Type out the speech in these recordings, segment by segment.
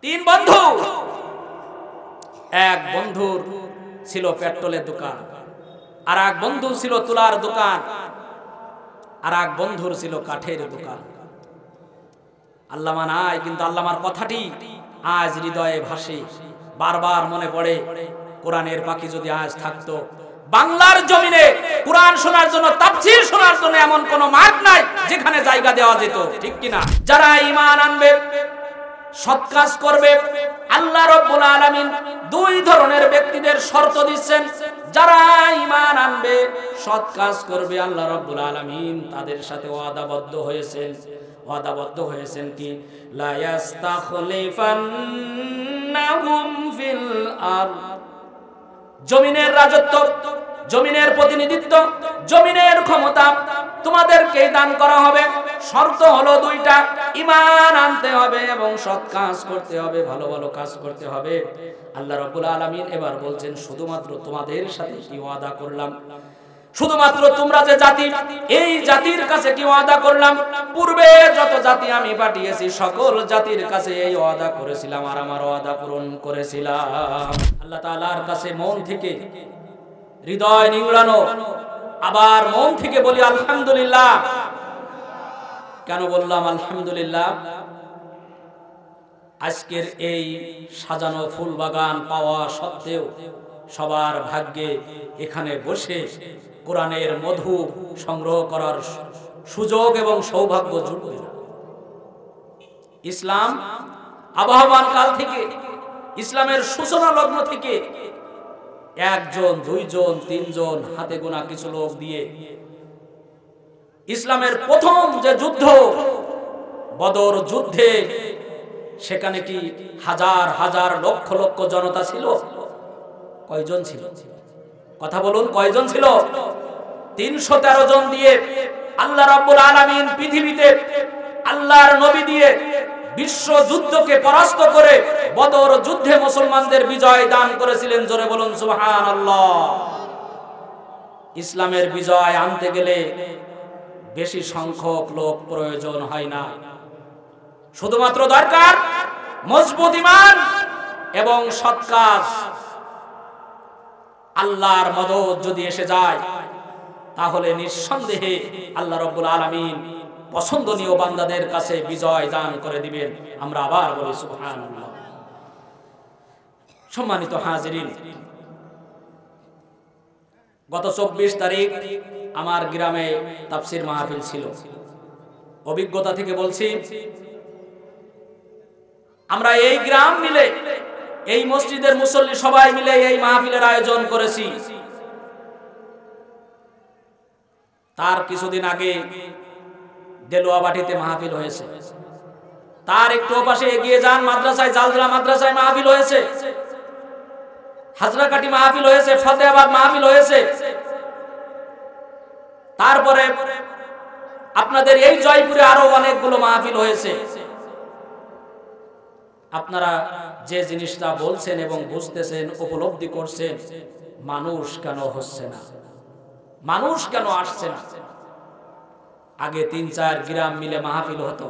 তিন বন্ধু। এক বন্ধুর ছিল পেট্রোলের দোকান, আর এক বন্ধু ছিল তুলার দোকান, আর এক বন্ধুর ছিল কাঠের দোকান। আল্লামা নাই, কিন্তু আল্লামার কথাটি আজ হৃদয়ে ভাসে, বারবার মনে পড়ে। কোরআনের পাখি যদি আজ থাকতো বাংলার জমিনে, কোরআন শোনার জন্য, তাফসীর শোনার জন্য এমন কোন মাঠ নাই যেখানে জায়গা দেওয়া যেত, ঠিক কিনা? যারা ঈমান আনবে, সৎ কাজ করবে, আল্লাহ রাব্বুল আলামিন দুই ধরনের ব্যক্তিদের শর্ত দিচ্ছেন। যারা ঈমান আনবে, সৎ কাজ করবে, আল্লাহ রাব্বুল আলামিন তাদের সাথে ওয়াদাবদ্ধ হয়েছেন কি? লা ইয়াস্তাখলিফান্নাহুম ফিল আরদ, জমিনের রাজত্ব, জমিনের প্রতিনিধিত্ব, জমিনের ক্ষমতা তোমাদেরকে দান করা হবে। শর্ত হলো দুইটা, ঈমান আনতে হবে এবং সৎ কাজ করতে হবে, ভালো ভালো কাজ করতে হবে। আল্লাহ রাব্বুল আলামিন এবার বলছেন, শুধুমাত্র তোমাদের সাথে কি ওয়াদা করলাম, শুধুমাত্র তোমরা যে জাতি, এই জাতির কাছে কি ওয়াদা করলাম? পূর্বে যত জাতি আমি পাঠিয়েছি সকল জাতির কাছে এই ওয়াদা করেছিলাম, আর আমার ওয়াদা পূরণ করেছিলাম। আল্লাহ তাআলার কাছে মন থেকে, হৃদয় নিংড়ানো, আবার মন থেকে বলি আলহামদুলিল্লাহ। কেন বললাম আলহামদুলিল্লাহ? আজকের এই সাজানো ফুল বাগান পাওয়া সত্ত্বেও সবার ভাগ্যে এখানে বসে কোরআনের মধু সংগ্রহ করার সুযোগ এবং সৌভাগ্য জুটবে না। ইসলাম আবহমান কাল থেকে, ইসলামের সূচনা লগ্ন থেকে একজন, দুইজন, তিনজন, হাতে গোনা কিছু লোক দিয়ে ইসলামের প্রথম যে যুদ্ধ, বদর যুদ্ধে, সেখানে কি হাজার হাজার লক্ষ লক্ষ জনতা ছিল? কয়জন ছিল? কথা বলুন, কয়জন ছিল? 313 জন দিয়ে আল্লাহ রাব্বুল আলামিন পৃথিবীতে আল্লাহর নবী দিয়ে বিশ্ব যুদ্ধকে পরাস্ত করে বদর যুদ্ধে মুসলমানদের বিজয় দান করেছিলেন। জোরে বলুন সুবহানাল্লাহ। ইসলামের বিজয় আনতে গেলে বেশি সংখ্যক লোক প্রয়োজন হয় না, শুধুমাত্র দরকার মজবুত ঈমান এবং সৎ কাজ। আল্লাহর মদদ যদি এসে যায়, তাহলে নিঃসন্দেহে আল্লাহ রাব্বুল আলামিন পছন্দনীয় বান্দাদের কাছে বিজয় দান করে দিবেন। আমরা আবার বলি সুবহানাল্লাহ। সম্মানিত হাজিরিন, গত 24 তারিখ আমার গ্রামে তাফসীর মাহফিল ছিল। অভিজ্ঞতা থেকে বলছি, আমরা এই গ্রাম মিলে, এই মসজিদের মুসল্লি সবাই মিলে এই মাহফিলের আয়োজন করেছি। তার কিছুদিন আগে দেলোয়াবাটিতে মাহফিল হয়েছে, তার একটু পাশে এগিয়ে যান মাদ্রাসায়, জালদরা মাদ্রাসায় মাহফিল হয়েছে, হাজরাকাটি মাহফিল হয়েছে, ফতেহাবাদ মাহফিল হয়েছে। তারপরে আপনাদের এই জয়পুরে আরো অনেকগুলো মাহফিল হয়েছে। আপনারা যে জিনিসটা বলছেন এবং বুঝতেছেন, উপলব্ধি করছেন, মানুষ কেন হচ্ছে না, মানুষ কেন আসছে না? আগে 3-4 গ্রাম মিলে মাহফিল হতো,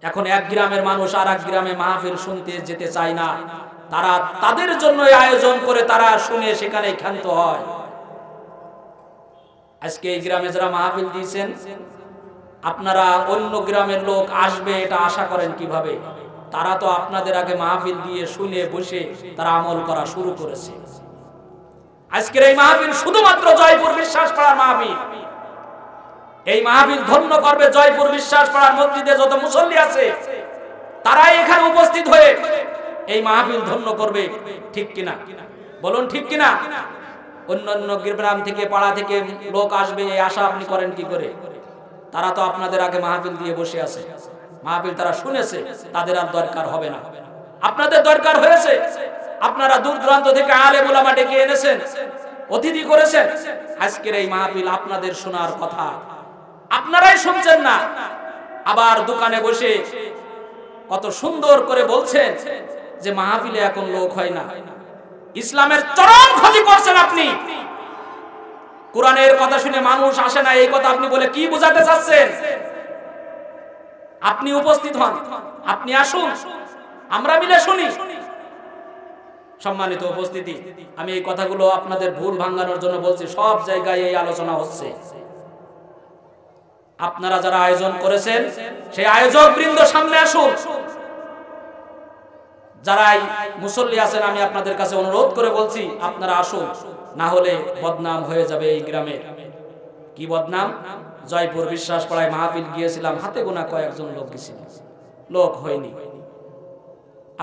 এখন এক গ্রামের মানুষ আর এক গ্রামে মাহফিল শুনতে যেতে চায় না। তারা তাদের জন্য আয়োজন করে, তারা শুনে সেখানে ক্ষান্ত হয়। আজকে এই গ্রামে যারা মাহফিল দিয়েছেন, আপনারা অন্য গ্রামের লোক আসবে এটা আশা করেন কিভাবে? তারা তো আপনাদের আগে মাহফিল দিয়ে শুনে বসে তারা আমল করা শুরু করেছে। আজকের এই মাহফিল শুধুমাত্র জয়পুর বিশ্বাস পাড়ার মাহফিল। এই মাহফিল ধন্য করবে জয়পুর বিশ্বাস পাড়ার মসজিদে যত মুসল্লি আছে, তারাই এখানে উপস্থিত হয়ে এই মাহফিল ধন্য করবে, ঠিক কিনা? বলুন ঠিক কিনা? অন্যান্য গ্রাম থেকে, পাড়া থেকে লোক আসবে এই আশা আপনি করেন কি করে? তারা তো আপনাদের আগে মাহফিল দিয়ে বসে আছে, মাহফিল তারা শুনেছে, তাদের আর দরকার হবে না। আপনাদের দরকার হয়েছে, আপনারা দূর দূরান্ত থেকে আলেম উলামা ডেকে এনেছেন, অতিথি করেছেন। আজকের এই মাহফিল আপনাদের শোনার কথা, আপনারাই শুনছেন না। আবার দোকানে বসে কত সুন্দর করে বলছেন যে মাহফিলে এখন লোক হয় না। ইসলামের চরম ক্ষতি করছেন আপনি। কোরআনের কথা শুনে মানুষ আসে না, এই কথা আপনি বলে কি বোঝাতে চাচ্ছেন? আপনি উপস্থিত হন, আপনি আসুন, আমরা মিলে শুনি। সম্মানিত উপস্থিতি, আমি এই কথাগুলো আপনাদের ভুল ভাঙানোর জন্য বলছি। সব জায়গায় এই আলোচনা হচ্ছে। আপনারা যারা আয়োজন করেছেন সেই আয়োজক বৃন্দ সামনে আসুন। যারাই মুসল্লি আছেন আমি আপনাদের কাছে অনুরোধ করে বলছি আপনারা আসুন, না হলে বদনাম হয়ে যাবে এই গ্রামে। কি বদনাম? জয়পুর বিশ্বাস পাড়ায় মাহফিল গিয়েছিলাম, হাতে গোনা কয়েকজন লোক গেছিল, লোক হয়নি।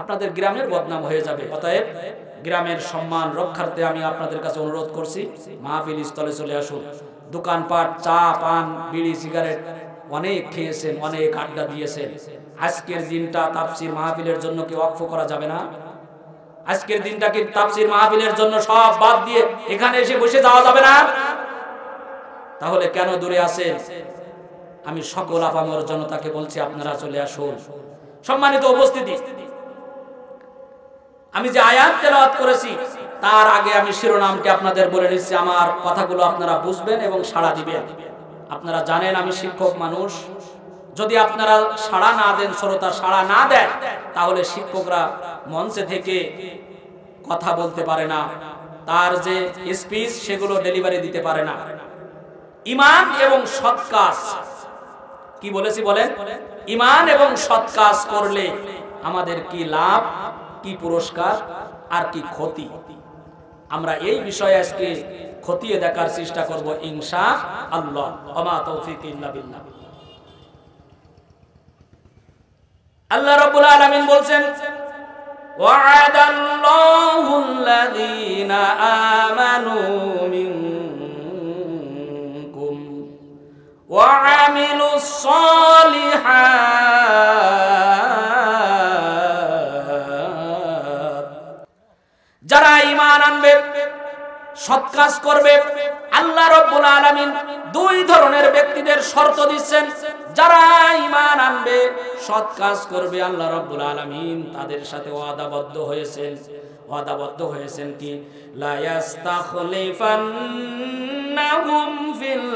আপনাদের গ্রামের বদনাম হয়ে যাবে। অতএব গ্রামের সম্মান রক্ষার্থে আমি আপনাদের কাছে অনুরোধ করছি, মাহফিল স্থলে চলে আসুন। দোকানপাট, চা পান, বিড়ি সিগারেট অনেক খেয়েছেন, অনেক আড্ডা দিয়েছেন। আজকের দিনটা তাফসীর মাহফিলের জন্য কি ওয়াকফ করা যাবে না? আজকের দিনটা কি তাফসীর মাহফিলের জন্য সব বাদ দিয়ে এখানে এসে বসে যাওয়া যাবে না? তাহলে কেন দূরে আছেন? আমি সকল আপামর জনতাকে বলছি আপনারা চলে আসুন। সম্মানিত উপস্থিতি, আমি যে আয়াত তেলাওয়াত করেছি তার আগে আমি শিরোনামটি আপনাদের বলে নিচ্ছি। আমার কথাগুলো আপনারা বুঝবেন এবং সাড়া দিবেন। আপনারা জানেন আমি শিক্ষক মানুষ। যদি আপনারা সাড়া না দেন, শ্রোতা সাড়া না দেয়, তাহলে শিক্ষকরা মঞ্চে থেকে কথা বলতে পারে না, তার যে স্পিচ সেগুলো ডেলিভারি দিতে পারে না। ঈমান এবং সৎ কাজ, কি বলেছি বলেন? ঈমান এবং সৎ কাজ করলে আমাদের কি লাভ, কি পুরস্কার আর কি ক্ষতি, আমরা এই বিষয়ে আজকে খতিয়ে দেখার চেষ্টা করব ইনশাআল্লাহ। ওমা তৌফিক ইল্লা বিল্লাহ। আল্লাহ রাব্বুল আলামিন বলছেন, ওয়া'আদাল্লাহুল্লাযীনা আমানু মিনকুম ওয়া আমিলুস সালিহাত, যারা ঈমান আনবে, সৎ কাজ করবে, আল্লাহ রাব্বুল আলামিন দুই ধরনের ব্যক্তিদের শর্ত দিচ্ছেন। যারা ঈমান আনবে, সৎ কাজ করবে, আল্লাহ রাব্বুল আলামিন তাদের সাথে ওয়াদাবদ্ধ হয়েছেন কি লা ইস্তাখলিফান্নাহুম ফিল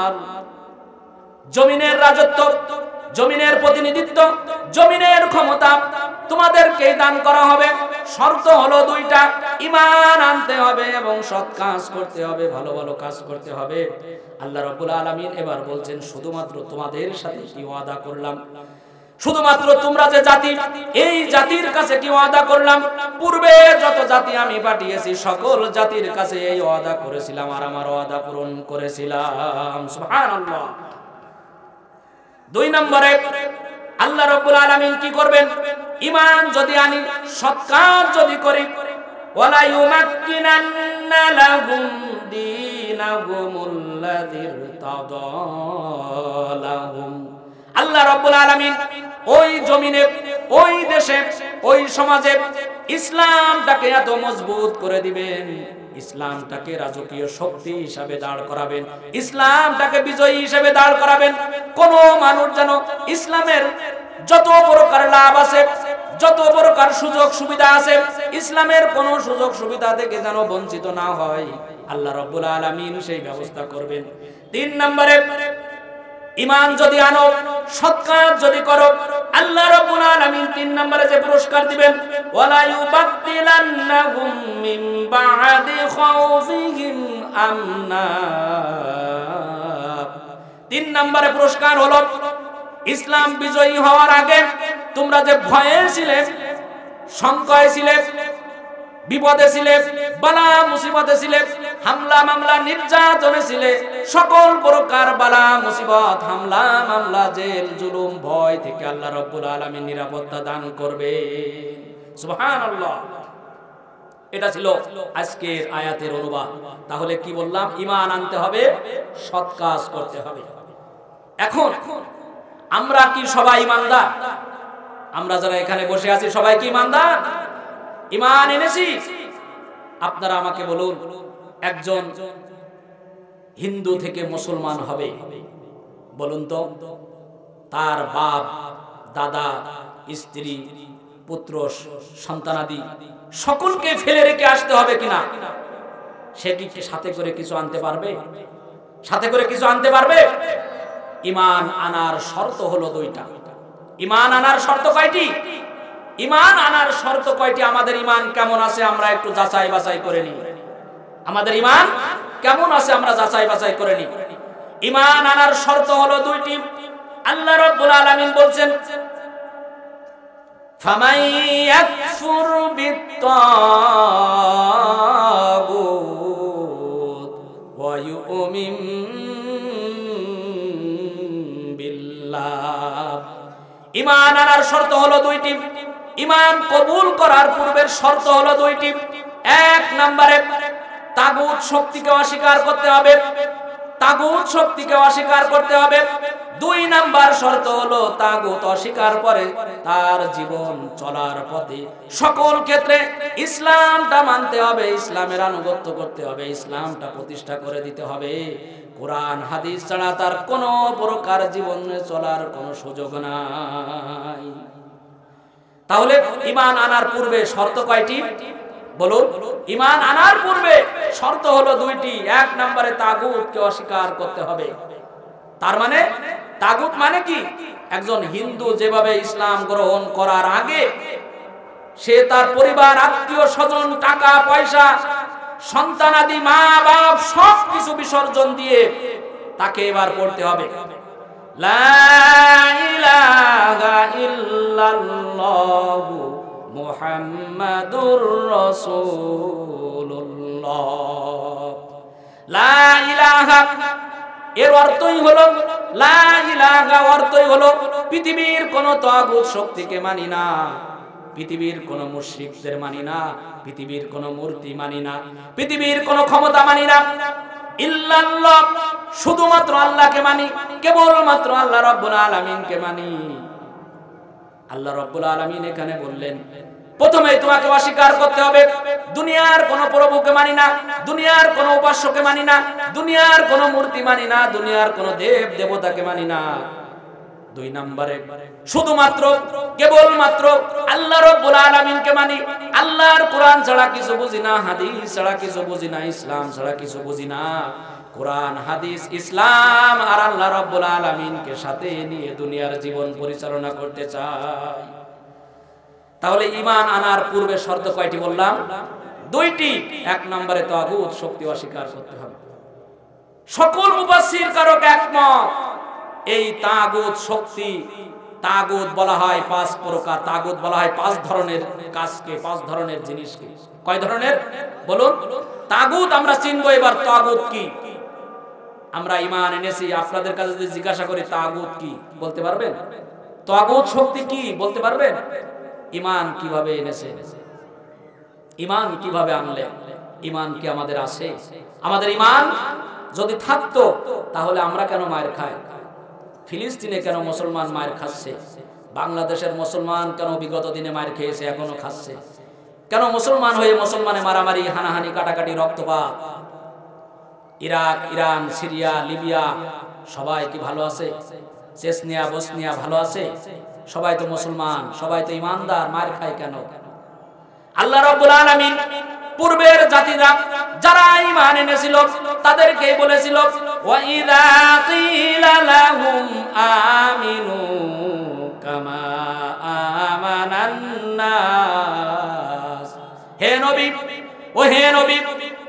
আরদ, জমিনের রাজত্ব, জমিনের প্রতিনিধিত্ব, জমিনের ক্ষমতা তোমাদেরকেই দান করা হবে। শর্ত হলো দুইটা, ঈমান আনতে হবে এবং সৎ কাজ করতে হবে, ভালো ভালো কাজ করতে হবে। আল্লাহ রাব্বুল আলামিন এবার বলছেন, শুধুমাত্র তোমাদের সাথে কি ওয়াদা করলাম, শুধুমাত্র তোমরা যে জাতি, এই জাতির কাছে কি ওয়াদা করলাম, পূর্বে যত জাতি আমি পাঠিয়েছি সকল জাতির কাছে এই ওয়াদা করেছিলাম আর আমার ওয়াদা পূরণ করেছিলাম। সুবহানাল্লাহ। দুই নম্বরে আল্লাহ রাব্বুল আলামিন কি করবেন? ঈমান যদি আনি, সৎ কাজ যদি করি, ওয়ালা ইউমাক্কিনান্না লাহুম দীনাহুমুল্লাযী ইরতাদালাহুম, আল্লাহ রাব্বুল আলামিন ওই জমিনে, ওই দেশে, ওই সমাজে ইসলামটাকে এত মজবুত করে দিবেন, ইসলামটাকে রাজকীয় শক্তি হিসাবে দাঁড় করাবেন, ইসলামটাকে বিজয়ী হিসাবে দাঁড় করাবেন। কোন মানুষ যেন ইসলামের যত প্রকার লাভ আছে, যত প্রকার সুযোগ সুবিধা আছে, ইসলামের কোন সুযোগ সুবিধা থেকে যেন বঞ্চিত না হয়, আল্লাহ রাব্বুল আলামিন সেই ব্যবস্থা করবেন। তিন নম্বরে ঈমান যদি আনো, সৎ কাজ যদি করো, আল্লাহ রাব্বুল আলামিন তিন নম্বরে যে পুরস্কার দিবেন, ওয়ালা ইউবাদদিলান্নাহুম মিন বা'দি খাউফিহিম আমনা, তিন নম্বরে পুরস্কার হলো ইসলাম বিজয়ী হওয়ার আগে তোমরা যে ভয়ে ছিলে, সংকয়ে ছিলে, বিপদে ছিলে, বালা মুসিবতে ছিলে, হামলা মামলা নির্যাতনে ছিলে, সকল প্রকার বালা মুসিবত, হামলা মামলা, জেল জুলুম, ভয় থেকে আল্লাহ রাব্বুল আলামিন নিরাপত্তা দান করবে। সুবহানাল্লাহ। এটা ছিল আজকের আয়াতের অনুবাদ। তাহলে কি বললাম? ঈমান আনতে হবে, সৎ কাজ করতে হবে। এখন আমরা কি সবাই ঈমানদার? আমরা যারা এখানে বসে আছি সবাই কি ঈমানদার? ঈমান এনেছি? আপনারা আমাকে বলুন, একজন হিন্দু থেকে মুসলমান হবে, বলুন তো, তার বাপ, দাদা, স্ত্রী, পুত্র, সন্তানাদি সকলকে ফেলে রেখে আসতে হবে কিনা? সে কি সাথে করে কিছু আনতে পারবে? সাথে করে কিছু আনতে পারবে? ঈমান আনার শর্ত হলো দুইটা। ঈমান আনার শর্ত কয়টি? ঈমান আনার শর্ত কয়টি? আমাদের ঈমান কেমন আছে আমরা একটু যাচাই বাছাই করে নিই। আমাদের ঈমান কেমন আছে আমরা যাচাই বাছাই করে নিই। ঈমান আনার শর্ত হলো দুইটি। আল্লাহ রাব্বুল আলামিন বলছেন, ফামান ইয়াকফুর বিত্তাগুত ওয়া ইউমিন বিল্লাহ। ঈমান আনার শর্ত হলো দুইটি। ঈমান কবুল করার পূর্বের শর্ত হলো দুইটি। এক নম্বরে তাগুত শক্তিকে অস্বীকার করতে হবে, তাগুত শক্তিকে অস্বীকার করতে হবে। দুই নাম্বার শর্ত হলো তাগুত অস্বীকার করে তার জীবন চলার পথে সকল ক্ষেত্রে ইসলামটা মানতে হবে, ইসলামের আনুগত্য করতে হবে, ইসলামটা প্রতিষ্ঠা করে দিতে হবে। কোরআন হাদিস ছাড়া তার কোনো প্রকার জীবনে চলার কোনো সুযোগ নাই। তাহলে ঈমান আনার পূর্বে শর্ত কয়টি বলুন? ঈমান আনার পূর্বে শর্ত হলো দুইটি। এক নম্বরে তাগুতকে অস্বীকার করতে হবে। তার মানে তাগুত মানে কি? একজন হিন্দু যেভাবে ইসলাম গ্রহণ করার আগে সে তার পরিবার, আত্মীয় স্বজন, টাকা পয়সা, সন্তানাদি, মা বাপ সব কিছু বিসর্জন দিয়ে তাকে এবার পড়তে হবে লা ইলাহা ইল্লাল্লাহু মুহাম্মাদুর রাসূলুল্লাহ। লা ইলাহা এর অর্থই হলো, লা ইলাহা অর্থই হলো পৃথিবীর কোন তাগুত শক্তিকে মানি না, পৃথিবীর কোন মুশরিকদের মানি না, পৃথিবীর কোন মূর্তি মানি না, পৃথিবীর কোন ক্ষমতা মানি না। ইল্লাল্লাহ শুধুমাত্র আল্লাহকে মানি, কেবলমাত্র আল্লাহ রাব্বুল আলামিনকে মানি। আল্লাহ রাব্বুল আলামিন এখানে বললেন প্রথমে তোমাকে অস্বীকার করতে হবে দুনিয়ার কোন প্রভুকে মানি না, দুনিয়ার কোন উপাস্যকে মানি না, দুনিয়ার কোন মূর্তি মানি না, দুনিয়ার কোন দেব দেবতাকে মানি না। দুই নম্বরে শুধুমাত্র কেবলমাত্র আল্লাহ রাব্বুল আলামিনকে মানি। আল্লাহর কোরআন ছাড়া কিছু বুঝি না, হাদিস ছাড়া কিছু বুঝি না, ইসলাম ছাড়া কিছু বুঝি না। কোরআন, হাদিস, ইসলাম আর আল্লাহ রাব্বুল আলামিনকে সাথে নিয়ে দুনিয়ার জীবন পরিচালনা করতে চাই। তাহলে ঈমান আনার পূর্বে শর্ত কয়টি বললাম? দুইটি। এক নম্বরে তাগুত শক্তি অস্বীকার করতে হবে। সকল মুফাসসির কারক একমত এই তাগুত শক্তি, তাগুত বলা হয় পাঁচ প্রকার, তাগুত বলা হয় পাঁচ ধরনের কাজকে, পাঁচ ধরনের জিনিসকে। কয় ধরনের বলুন? তাগুত আমরা চিনবো এবার। তাগুত কি? আমরা ঈমান এনেছি, আপনাদের কাছে যদি জিজ্ঞাসা করি তাগুত কি বলতে পারবেন? তাগুত শক্তি কি বলতে পারবেন? ঈমান কিভাবে এনেছেন? ঈমান কিভাবে আনলেন? ঈমান কি আমাদের আছে? আমাদের ঈমান যদি থাকতো তাহলে আমরা কেন মায়ের খাই? ফিলিস্তিনে কেন মুসলমান মায়ের খাচ্ছে? বাংলাদেশের মুসলমান কেন বিগত দিনে মায়ের খেয়েছে, এখনো খাচ্ছে? কেন মুসলমান হয়ে মুসলমানে মারামারি, হানাহানি, কাটাকাটি, রক্তপাত? ইরাক, ইরান, সিরিয়া, লিবিয়া সবাই কি ভালো আছে? চেচনিয়া, বসনিয়া ভালো আছে? সবাই তো মুসলমান, সবাই তো ঈমানদার, মায়ের খায় কেন? আল্লাহ রাব্বুল আলামিন পূর্বের জাতিরা যারা ঈমান এনেছিল তাদেরকে বলেছিল ওয়া ইযা কিলা লাহুম আমিনু কামা আমানান নাস। হে নবী, ও হে নবী,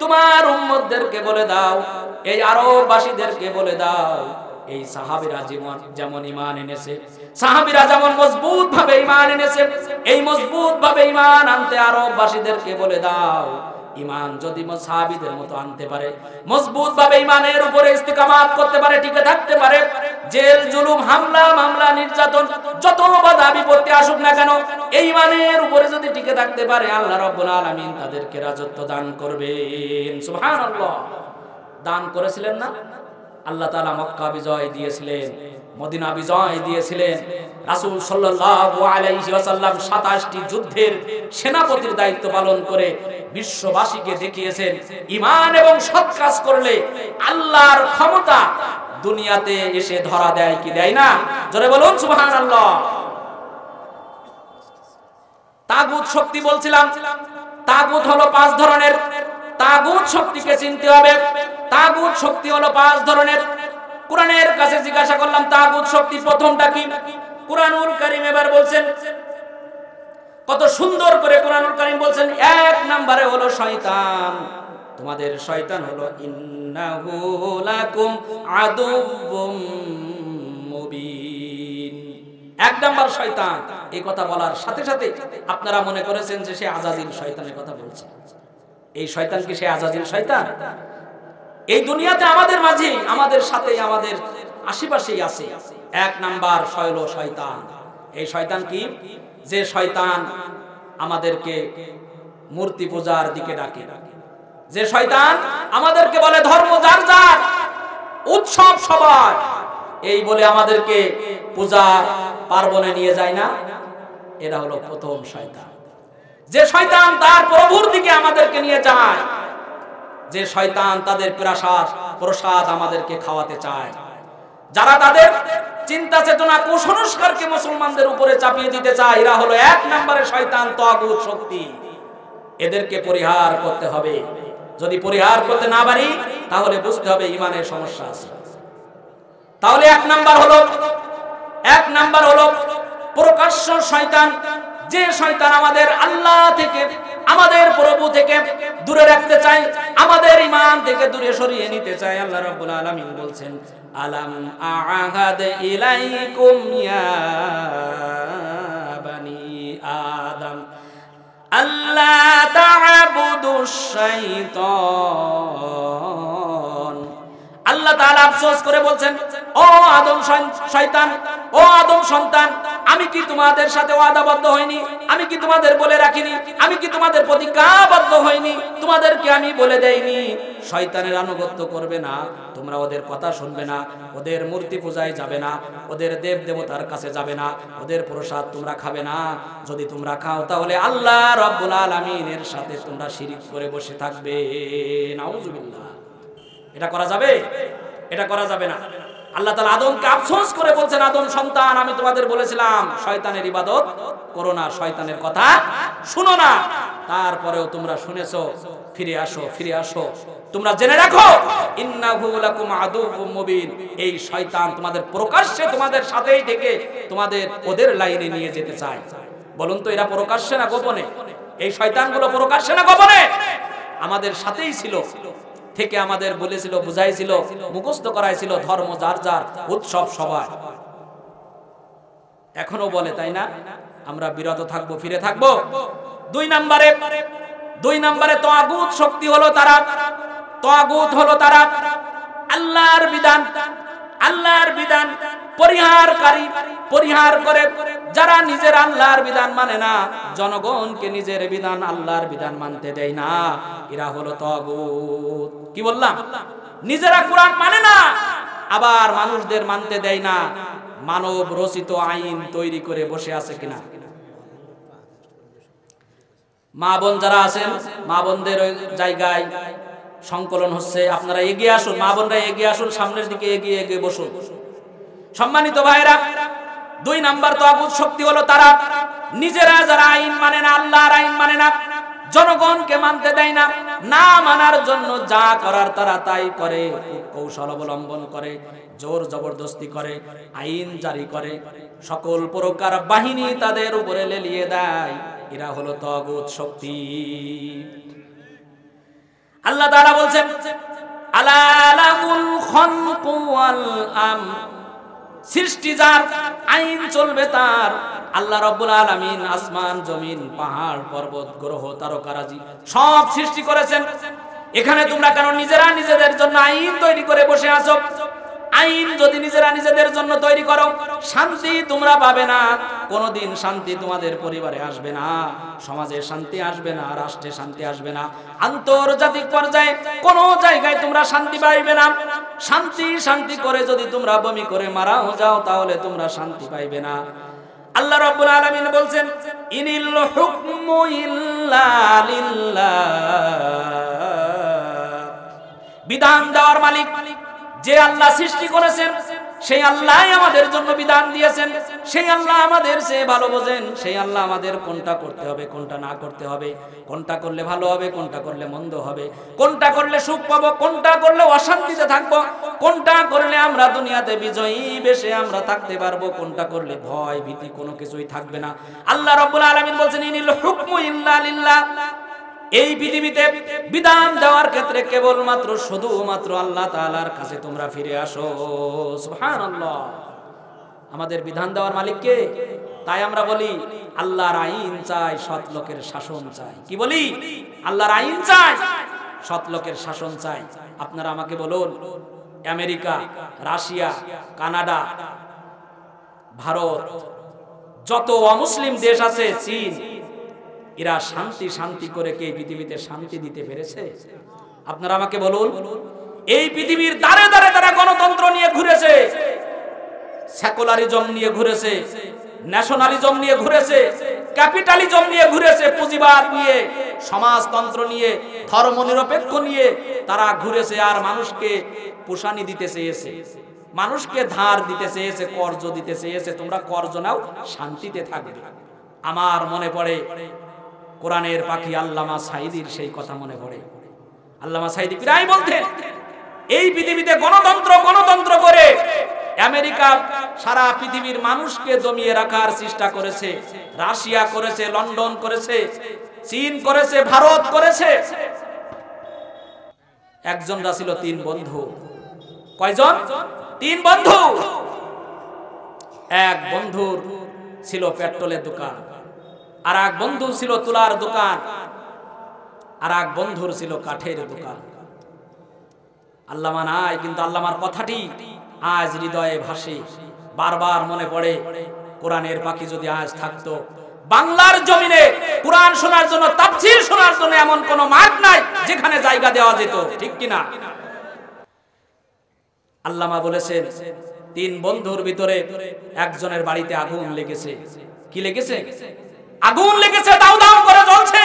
তোমার উম্মতদেরকে বলে দাও, এই আরববাসীদেরকে বলে দাও, এই সাহাবীরা যেমন ঈমান এনেছে, সাহাবীরা যেমন মজবুত ভাবে ঈমান এনেছে, এই মজবুত ভাবে ঈমান আনতে আরববাসীদেরকে বলে দাও। ঈমান যদি সাহাবীদের মতো আনতে পারে, মজবুত ভাবে ঈমানের উপরে ইস্তিকামাত করতে পারে, টিকে থাকতে পারে, জেল জুলুম, হামলা মামলা, নির্যাতন, যত বাধা বিপত্তি আসুক না কেন, এই ঈমানের উপরে যদি টিকে থাকতে পারে আল্লাহ রাব্বুল আলামিন তাদেরকে রাজত্ব দান করবেন। সুবহানাল্লাহ। দান করেছিলেন না? আল্লাহ তাআলা মক্কা বিজয় দিয়েছিলেন, মদিনা বিজয় দিয়েছিলেন। রাসূল সাল্লাল্লাহু আলাইহি ওয়াসাল্লাম 27টি যুদ্ধের সেনাপতির দায়িত্ব পালন করে বিশ্ববাসীকে দেখিয়েছেন ঈমান এবং সৎ কাজ করলে আল্লাহর ক্ষমতা দুনিয়াতে এসে ধরা দেয় কি দেয় না? জোরে বলুন সুবহানাল্লাহ। তাগুত শক্তি বলছিলাম, তাগুত হলো 5 ধরনের। তাগুত শক্তিকে চিনতে হবে। তাগুত শক্তি হলো 5 ধরনের। কোরআনের কাছে জিজ্ঞাসা করলাম তাগুত শক্তি প্রথমটা কি? কুরআনুল কারীম এবার বলছেন কত সুন্দর করে কোরআনুল কারীম বলছেন, এক নম্বরে হলো শয়তান। তোমাদের শয়তান হলো ইন্নাহু লাকুম আদুউম মুবিন। এক নাম্বার শয়তান। এই কথা বলার সাথে সাথে আপনারা মনে করেছেন যে সে আজাজিল শয়তানের কথা বলছে। এই শয়তান কি সে আজাজিল শয়তান? এই দুনিয়াতে আমাদের মাঝে, আমাদের সাথে, আমাদের আশেপাশেই আছে। এক নাম্বার শয়তান। এই শয়তান কি? যে শয়তান আমাদেরকে মূর্তি পূজার দিকে ডাকে, যে শয়তান আমাদেরকে বলে ধর্ম যার যার, উৎসব সবার, এই বলে আমাদেরকে পূজা পার্বণে নিয়ে যায় না, এরা হলো প্রথম শয়তান। যে শয়তান তার প্রভুর দিকে আমাদেরকে নিয়ে যায়, যে শয়তান তাদের প্রসাদ আমাদেরকে খাওয়াতে চায়, যারা তাদের চিন্তা চেতনা কুসংস্কারকে মুসলমানদের উপরে চাপিয়ে দিতে চায়, এরা হলো এক নম্বরে শয়তান, তাগুত শক্তি। এদেরকে পরিহার করতে হবে। যদি পরিহার করতে না পারি তাহলে বুঝতে হবে ঈমানের সমস্যা আছে। তাহলে এক নাম্বার হলো প্রকাশ্য শয়তান। যে শয়তান আমাদের আল্লাহ থেকে, আমাদের প্রভু থেকে দূরে রাখতে চায়, আমাদের ঈমান থেকে দূরে সরিয়ে নিতে চায়। আল্লাহ রাব্বুল আলামিন বলছেন, আলাম আ'হাদ ইলাইকুম ইয়া বানি আদম আল্লাহ তা'বুদুশ শাইতান। আল্লাহ তাআলা আফসোস করে বলছেন, ও আদম শয়তান, ও আদম সন্তান, আমি কি তোমাদের সাথে ওয়াদাবদ্ধ হইনি? আমি কি তোমাদের বলে রাখিনি? আমি কি তোমাদের প্রতিজ্ঞাবদ্ধ হইনি? তোমাদেরকে আমি বলে দেইনি শয়তানের আনুগত্য করবে না, তোমরা ওদের কথা শুনবে না, ওদের মূর্তি পূজায় যাবে না, ওদের দেব দেবতার কাছে যাবে না, ওদের প্রসাদ তোমরা খাবে না। যদি তোমরা খাও তাহলে আল্লাহ রাব্বুল আলামিনের সাথে তোমরা শিরিক করে বসে থাকবে। নাউজুবিল্লাহ। এটা করা যাবে? এটা করা যাবে না। আল্লাহ তাআলা আদমকে আফসোস করে বলছেন, আদম সন্তান, আমি তোমাদের বলেছিলাম শয়তানের ইবাদত করো না, শয়তানের কথা শুনো না, তারপরেও তোমরা শুনেছো। ফিরে আসো, ফিরে আসো। তোমরা জেনে রাখো, ইন্নাহু লাকুম আদুউম মুবিন। এই শয়তান তোমাদের প্রকাশ্যে তোমাদের সাথেই থেকে তোমাদের ওদের লাইনে নিয়ে যেতে চায়। বলুন তো, এরা প্রকাশ্যে না গোপনে? এই শয়তানগুলো প্রকাশ্যে না গোপনে? আমাদের সাথেই ছিল, থেকে আমাদের বলেছিল, বুঝাইছিল, মুখস্থ করাইছিল ধর্ম যার যার, উৎসব সবার। এখনো বলে, তাই না? আমরা বিরত থাকবো, ফিরে থাকবো। দুই নম্বরে তাগুত শক্তি হলো তারা, তাগুত হলো তারা আল্লাহর বিধান পরিহারকারী, পরিহার করে যারা নিজের আল্লাহর বিধান মানে না, জনগণকে নিজের বিধান, আল্লাহর বিধান মানতে দেয় না, এরা হলো তাগুত। কি বললাম? নিজেরা কোরআন মানে না, আবার মানুষদের মানতে দেয় না। মানব রচিত আইন তৈরি করে বসে আছে কিনা? মা বোন যারা আছেন, মা বোনদের ওই জায়গায় সংকলন হচ্ছে, আপনারা এগিয়ে আসুন, মা বোনরা এগিয়ে আসুন, সামনের দিকে এগিয়ে এগিয়ে বসুন। সম্মানিত ভাইরা, দুই নাম্বার তাগুত শক্তি হলো তারা নিজেরা যারা আইন মানে না, আল্লাহর আইন মানে না, জনগণকে মানতে দেয় না, না মানার জন্য যা করার তারা তাই করে, কৌশল অবলম্বন করে, জোর জবরদস্তি করে, আইন জারি করে, সকল প্রকার বাহিনী তাদের উপরে লেলিয়ে দেয়। এরা হলো তাগুত শক্তি। আল্লাহ তাআলা বলছেন, আলা লাহুল খালকু ওয়াল আমর। সৃষ্টি যার, আইন চলবে তার। আল্লাহ রাব্বুল আলামিন আসমান, জমিন, পাহাড়, পর্বত, গ্রহ, তারকারাজি সব সৃষ্টি করেছেন। এখানে তোমরা কেন নিজেরা নিজেদের জন্য আইন তৈরি করে বসে আছো? আইন যদি নিজেরা নিজেদের জন্য তৈরি করো, শান্তি তোমরা পাবে না। কোনোদিন শান্তি তোমাদের পরিবারে আসবে না, সমাজে শান্তি আসবে না, রাষ্ট্রে শান্তি আসবে না, আন্তর্জাতিক পর্যায়ে কোনো জায়গায় তোমরা শান্তি পাইবে না। শান্তি করে যদি তোমরা বমি করে মারাও যাও, তাহলে তোমরা শান্তি পাইবে না। আল্লাহ রাব্বুল আলামিন বলছেন, ইনিল হুকমু ইল্লা লিল্লাহ। বিধান দেওয়ার মালিক যে আল্লাহ সৃষ্টি করেছেন, সেই আল্লাহই আমাদের জন্য বিধান দিয়েছেন, সেই আল্লাহ আমাদের চেয়ে ভালো বোঝেন, সেই আল্লাহ আমাদের কোনটা করতে হবে কোনটা না করতে হবে, কোনটা করলে ভালো হবে কোনটা করলে মন্দ হবে, কোনটা করলে সুখ পাবো কোনটা করলে অশান্তিতে থাকবো, কোনটা করলে আমরা দুনিয়াতে বিজয়ী বেশে আমরা থাকতে পারবো, কোনটা করলে ভয় ভীতি কোনো কিছুই থাকবে না। আল্লাহ রাব্বুল আলামিন বলেছেন ইনিল হুকমু ইল্লা লিল্লাহ। এই পৃথিবীতে বিধান দেওয়ার ক্ষেত্রে কেবলমাত্র শুধুমাত্র আল্লাহ তাআলার কাছে তোমরা ফিরে আসো। সুবহানাল্লাহ। আমাদের বিধান দেওয়ার মালিক কে? তাই আমরা বলি আল্লাহর আইন চাই, সৎ লোকের শাসন চাই। কি বলি? আল্লাহর আইন চাই, সৎ লোকের শাসন চাই। আপনারা আমাকে বলুন, আমেরিকা, রাশিয়া, কানাডা, ভারত, যত অমুসলিম দেশ আছে, চীন, এরা শান্তি শান্তি করে কে পৃথিবীতে শান্তি দিতে পেরেছে? আপনারা আমাকে বলুন। এই পৃথিবীর দাঁড়ে দাঁড়ে তারা গণতন্ত্র নিয়ে ঘুরেছে, সেকুলারিজম নিয়ে ঘুরেছে, ন্যাশনালিজম নিয়ে ঘুরেছে, ক্যাপিটালিজম নিয়ে ঘুরেছে, পুঁজিবাদ নিয়ে, সমাজতন্ত্র নিয়ে, ধর্মনিরপেক্ষ নিয়ে তারা ঘুরেছে। আর মানুষকে পোষানি দিতে চেয়েছে, মানুষকে ধার দিতে চেয়েছে, কর্জ দিতে চেয়েছে। তোমরা কর্জ নাও, শান্তিতে থাকবে। আমার মনে পড়ে কোরআনের পাখি আল্লামা সাঈদীর সেই কথা মনে পড়ে। আল্লামা সাঈদী প্রায় বলতেন, এই পৃথিবীতে গণতন্ত্র গণতন্ত্র করে আমেরিকা সারা পৃথিবীর মানুষকে দমিয়ে রাখার চেষ্টা করেছে, রাশিয়া করেছে, লন্ডন করেছে, চীন করেছে, ভারত করেছে। একজনরা ছিল তিন বন্ধু। কয়জন? তিন বন্ধু। এক বন্ধুর ছিল পেট্রোলের দোকান, আর এক বন্ধু ছিল তুলার দোকান, আর এক বন্ধুর ছিল কাঠের দোকান। আল্লামা নাই, কিন্তু আল্লামার কথাটি আজ হৃদয়ে ভাসে, বারবার মনে পড়ে। কোরআনের পাখি যদি আজ থাকতো, বাংলার জমিনে কোরআন শোনার জন্য, তাফসীর শোনার জন্য এমন কোন মাঠ নাই যেখানে জায়গা দেওয়া যেত, ঠিক কিনা? আল্লামা বলেছেন, তিন বন্ধুর ভিতরে একজনের বাড়িতে আগুন লেগেছে। কি লেগেছে? আগুন লেগেছে, দাউ দাউ করে জ্বলছে।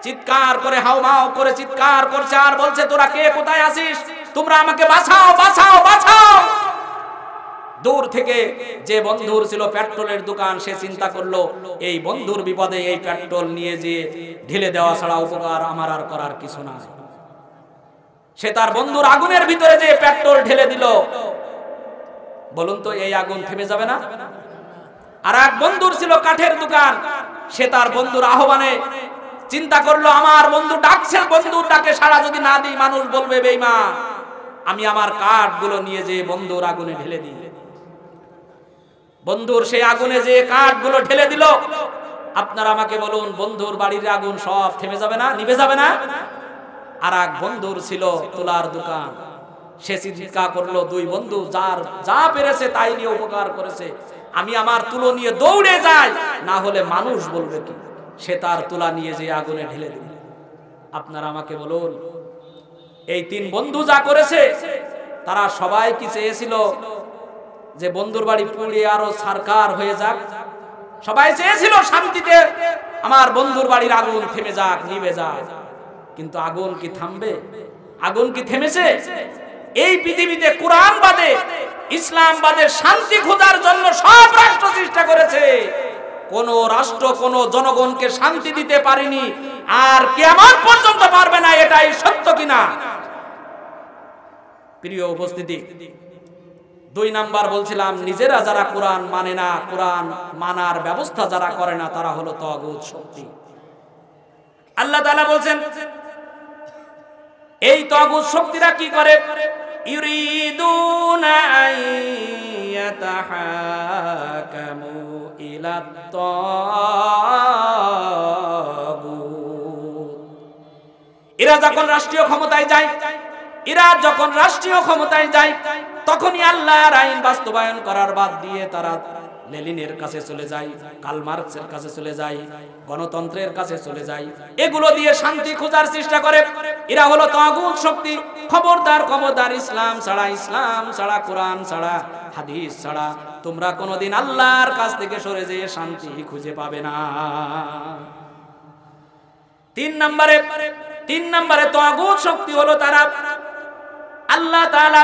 চিৎকার করে, হাউমাউ করে চিৎকার করছে আর বলছে, তোরা কে কোথায় আছিস? তোমরা আমাকে বাঁচাও, বাঁচাও, বাঁচাও। দূর থেকে যে বন্ধুর ছিল পেট্রোলের দোকান, সে চিন্তা করলো এই বন্ধুর বিপদে এই পেট্রোল নিয়ে যে ঢেলে দেওয়া ছাড়া উপকার আমার আর করার কিছু না। সে তার বন্ধুর আগুনের ভিতরে যে পেট্রোল ঢেলে দিল। বলুন তো, এই আগুন থেমে যাবে না? আর এক বন্ধুর ছিল কাঠের দোকান, সে তার বন্ধুর আহ্বানে চিন্তা করলো, আমার বন্ধু ডাকছে, বন্ধুর ডাকে সাড়া যদি না দিই মানুষ বলবে বেঈমান। আমি আমার কাঠগুলো নিয়ে যে বন্ধুর আগুনে ঢেলে দিই। বন্ধুর সেই আগুনে যে কাঠগুলো ঢেলে দিল। আপনারা আমাকে বলুন, বন্ধুর বাড়ির আগুন সব থেমে যাবে না, নিভে যাবে না? আর এক বন্ধুর ছিল তুলার দোকান, সে চিন্তা করলো, দুই বন্ধু যার যা পেরেছে তাই নিয়ে উপকার করেছে, আমি আমার তুলো নিয়ে দৌড়ে যাই, না হলে মানুষ বলবে কি। সে তার তুলা নিয়ে যে আগুনে ঢেলে দিল। আপনারা আমাকে বলুন, এই তিন বন্ধু যা করেছে, তারা সবাই কি চেয়েছিল যে বন্ধুর বাড়ি পুড়িয়ে আরো ছারখার হয়ে যাক? সবাই চেয়েছিল শান্তিতে আমার বন্ধুর বাড়ির আগুন থেমে যাক, নিভে যাক। কিন্তু আগুন কি থামবে? আগুন কি থেমেছে? এই পৃথিবীতে কোরআন বাদে, ইসলাম বাদে শান্তি খোঁজার জন্য সব রাষ্ট্র চেষ্টা করেছে, কোন রাষ্ট্র কোন জনগণকে শান্তি দিতে পারেনি, আর কিয়ামত পর্যন্ত পারবে না। এটাই সত্য কিনা? প্রিয় উপস্থিতি, দুই নাম্বার বলছিলাম, নিজেরা যারা কোরআন মানে না, কোরআন মানার ব্যবস্থা যারা করে না, তারা হলো তাগুত শক্তি। আল্লাহ তাআলা বলছেন, এই তাগুত শক্তিরা কি করে? ইউরিদুনা আইয়াতাহাকামু ইলাত তাগুত। এরা যখন রাষ্ট্রীয় ক্ষমতায় যায়, তখনই আল্লাহর আইন বাস্তবায়ন করার বাদ দিয়ে তারা লেনিনের কাছে চলে যায়, কার্ল মার্কসের কাছে চলে যায়, গণতন্ত্রের কাছে চলে যায়, এগুলো দিয়ে শান্তি খোঁজার চেষ্টা করে। এরা হলো তাগুত শক্তি। খবরদার, খবরদার, ইসলাম ছাড়া, কোরআন ছাড়া, হাদিস ছাড়া তোমরা কোনোদিন আল্লাহর কাছ থেকে সরে যেয়ে শান্তি খুঁজে পাবে না। তিন নম্বরে তাগুত শক্তি হলো তারা, আল্লাহ তাআলা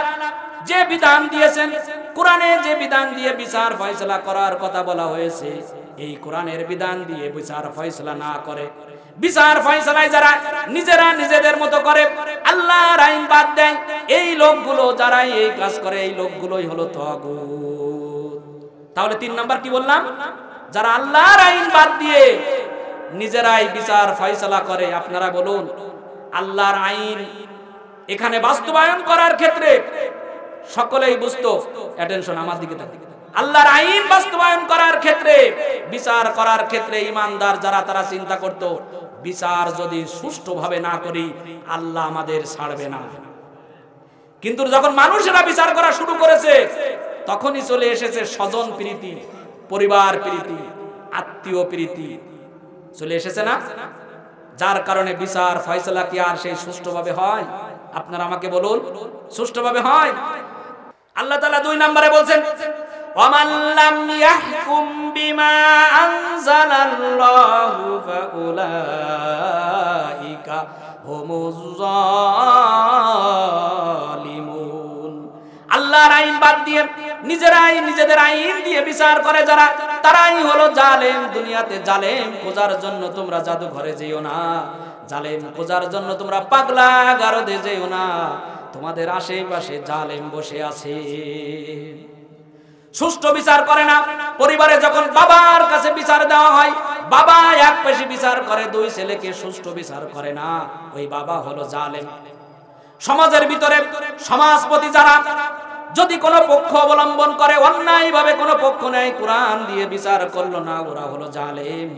যে বিধান দিয়েছেন, কোরআনে যে বিধান দিয়ে বিচার ফয়সালা করার কথা বলা হয়েছে, এই কোরআনের বিধান দিয়ে বিচার ফয়সালা না করে, বিচার ফয়সালায় যারা নিজেরা নিজেদের মতো করে, আল্লাহর আইন বাদ দেয়, এই লোকগুলো যারা এই কাজ করে, এই লোকগুলোই হলো তাগুত। তাহলে 3 নাম্বার কি বললাম? যারা আল্লাহর আইন বাদ দিয়ে নিজেরাই বিচার ফয়সালা করে। আপনারা বলুন, আল্লাহর আইন এখানে বাস্তবায়ন করার ক্ষেত্রে সকলেই বুঝতো, অ্যাটেনশন আমার দিকে থাকে, আল্লাহর আইন বাস্তবায়ন করার ক্ষেত্রে, বিচার করার ক্ষেত্রে ইমানদার যারা তারা চিন্তা করত, বিচার যদি সুষ্ঠুভাবে না করি আল্লাহ আমাদের ছাড়বে না। কিন্তু যখন মানুষেরা বিচার করা শুরু করেছে, তখনই চলে এসেছে স্বজন প্রীতি, পরিবার প্রীতি, আত্মীয় প্রীতি চলে এসেছে না? যার কারণে বিচার ফয়সালা কি আর সেই সুষ্ঠুভাবে হয়? আপনারা আমাকে বলুন, সুষ্ঠুভাবে হয়? আল্লাহ তাআলা 2 নম্বরে বলছেন, ওয়ামান লাম ইয়াহকুম বিমা আনজালাল্লাহু ফাউলাইকা হুমুজ জালিমুন। আল্লাহর আইন বাদ দিয়ে নিজেরাই নিজেদের আইন দিয়ে বিচার করে যারা, তারাই হলো জালেম। দুনিয়াতে জালেম খোঁজার জন্য তোমরা জাদুঘরে যেও না, জালেম খোঁজার জন্য তোমরা পাগলা গারদে যেও না, তোমাদের আশেপাশে জালেম বসে আছে। সুষ্ঠু বিচার করে না। পরিবারে যখন বাবার কাছে বিচার দেওয়া হয়, বাবা এক পেশে বিচার করে, 2 ছেলেকে সুষ্ঠু বিচার করে না, ওই বাবা হলো জালেম। সমাজের ভিতরে সমাজপতি যারা যদি কোনো পক্ষ অবলম্বন করে, অন্যায় ভাবে কোনো পক্ষ নেয়, কোরআন দিয়ে বিচার করলো না, ওরা হলো জালেম।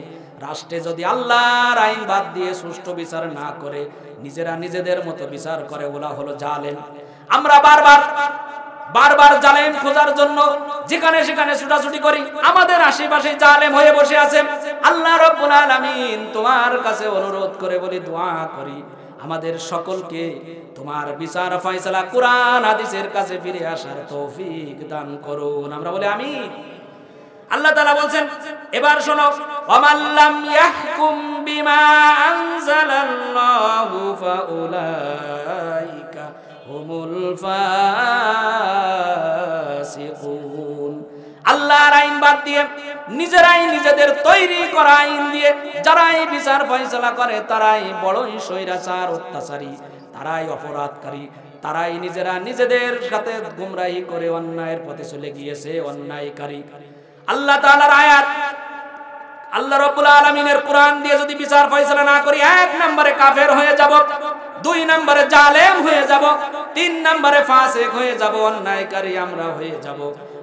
রাষ্ট্রে যদি আল্লাহর আইন বাদ দিয়ে সুষ্ঠু বিচার না করে, নিজেরা নিজেদের মতো বিচার করে, ওরা হলো জালেম। আমরা বারবার জালেম খোঁজার জন্য যেখানে সেখানে ছুটাছুটি করি, আমাদের আশেপাশে জালেম হয়ে বসে আছে। আল্লাহ রাব্বুল আলামিন তোমার কাছে অনুরোধ করে বলি, দোয়া করি, আমাদের সকলকে তোমার বিচার ফয়সালা কোরআন হাদিসের কাছে ফিরে আসার তৌফিক দান করুন। আমরা বলি আমিন। আল্লাহ তাআলা বলছেন, এবার শোনো, ওয়ামান লাম ইয়াহকুম বিমা আনজালাল্লাহু ফাউলাইকা হুমুল ফাসিকুন। আল্লাহর আইন বাদ দিয়ে নিজেরাই নিজেদের তৈরি করা আইন দিয়ে যারাই বিচার ফয়সালা করে, তারাই বড়ই স্বৈরাচার, অত্যাচারী, তারাই অপরাধকারী, তারাই নিজেরা নিজেদের সাথে গুমরাহি করে অন্যায়ের পথে চলে গিয়েছে, অন্যায়কারী। আল্লাহ তাআলার আয়াত, আল্লাহ রাব্বুল আলামিনের কোরআন দিয়ে যদি বিচার ফয়সালা না করি, 1 নম্বরে কাফের হয়ে যাব, 2 নম্বরে জালেম হয়ে যাব, 3 নম্বরে ফাসিক হয়ে যাব, অন্যায়কারী আমরা হয়ে যাব।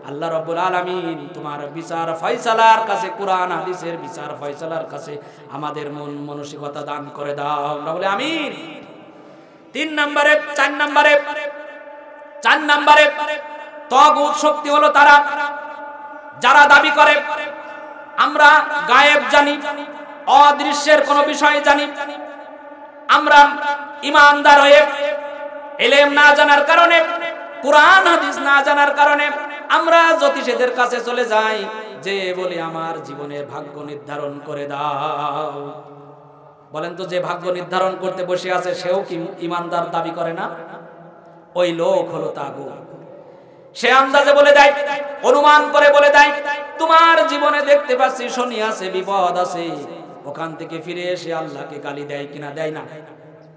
আল্লাহ রাব্বুল আলামিন তোমার বিচার ফয়সালার কাছে, কোরআন হাদিসের বিচার ফয়সালার কাছে আমাদের মন মানসিকতা দান করে দাও। আমরা বলি আমিন। 4 নম্বরে তাগুত শক্তি হলো তারা যারা দাবি করে আমরা গায়েব জানি, অদৃশ্যের কোনো বিষয় জানি। আমরা ইমানদার হয়ে ইলম না জানার কারণে, কোরআন হাদিস না জানার কারণে আমরা জ্যোতিষীদের কাছে চলে যাই, যে বলি আমার জীবনের ভাগ্য নির্ধারণ করে দাও। বলেন তো, যে ভাগ্য নির্ধারণ করতে বসে আছে সেও কি ইমানদার দাবি করে না? ওই লোক হলো তাগুত। সে আন্দাজে বলে দেয়, অনুমান করে বলে দেয়, তোমার জীবনে দেখতে পাচ্ছি শনি আছে, বিপদ আছে, ওখান থেকে ফিরে এসে আল্লাহকে গালি দেয় কিনা? দেয় না?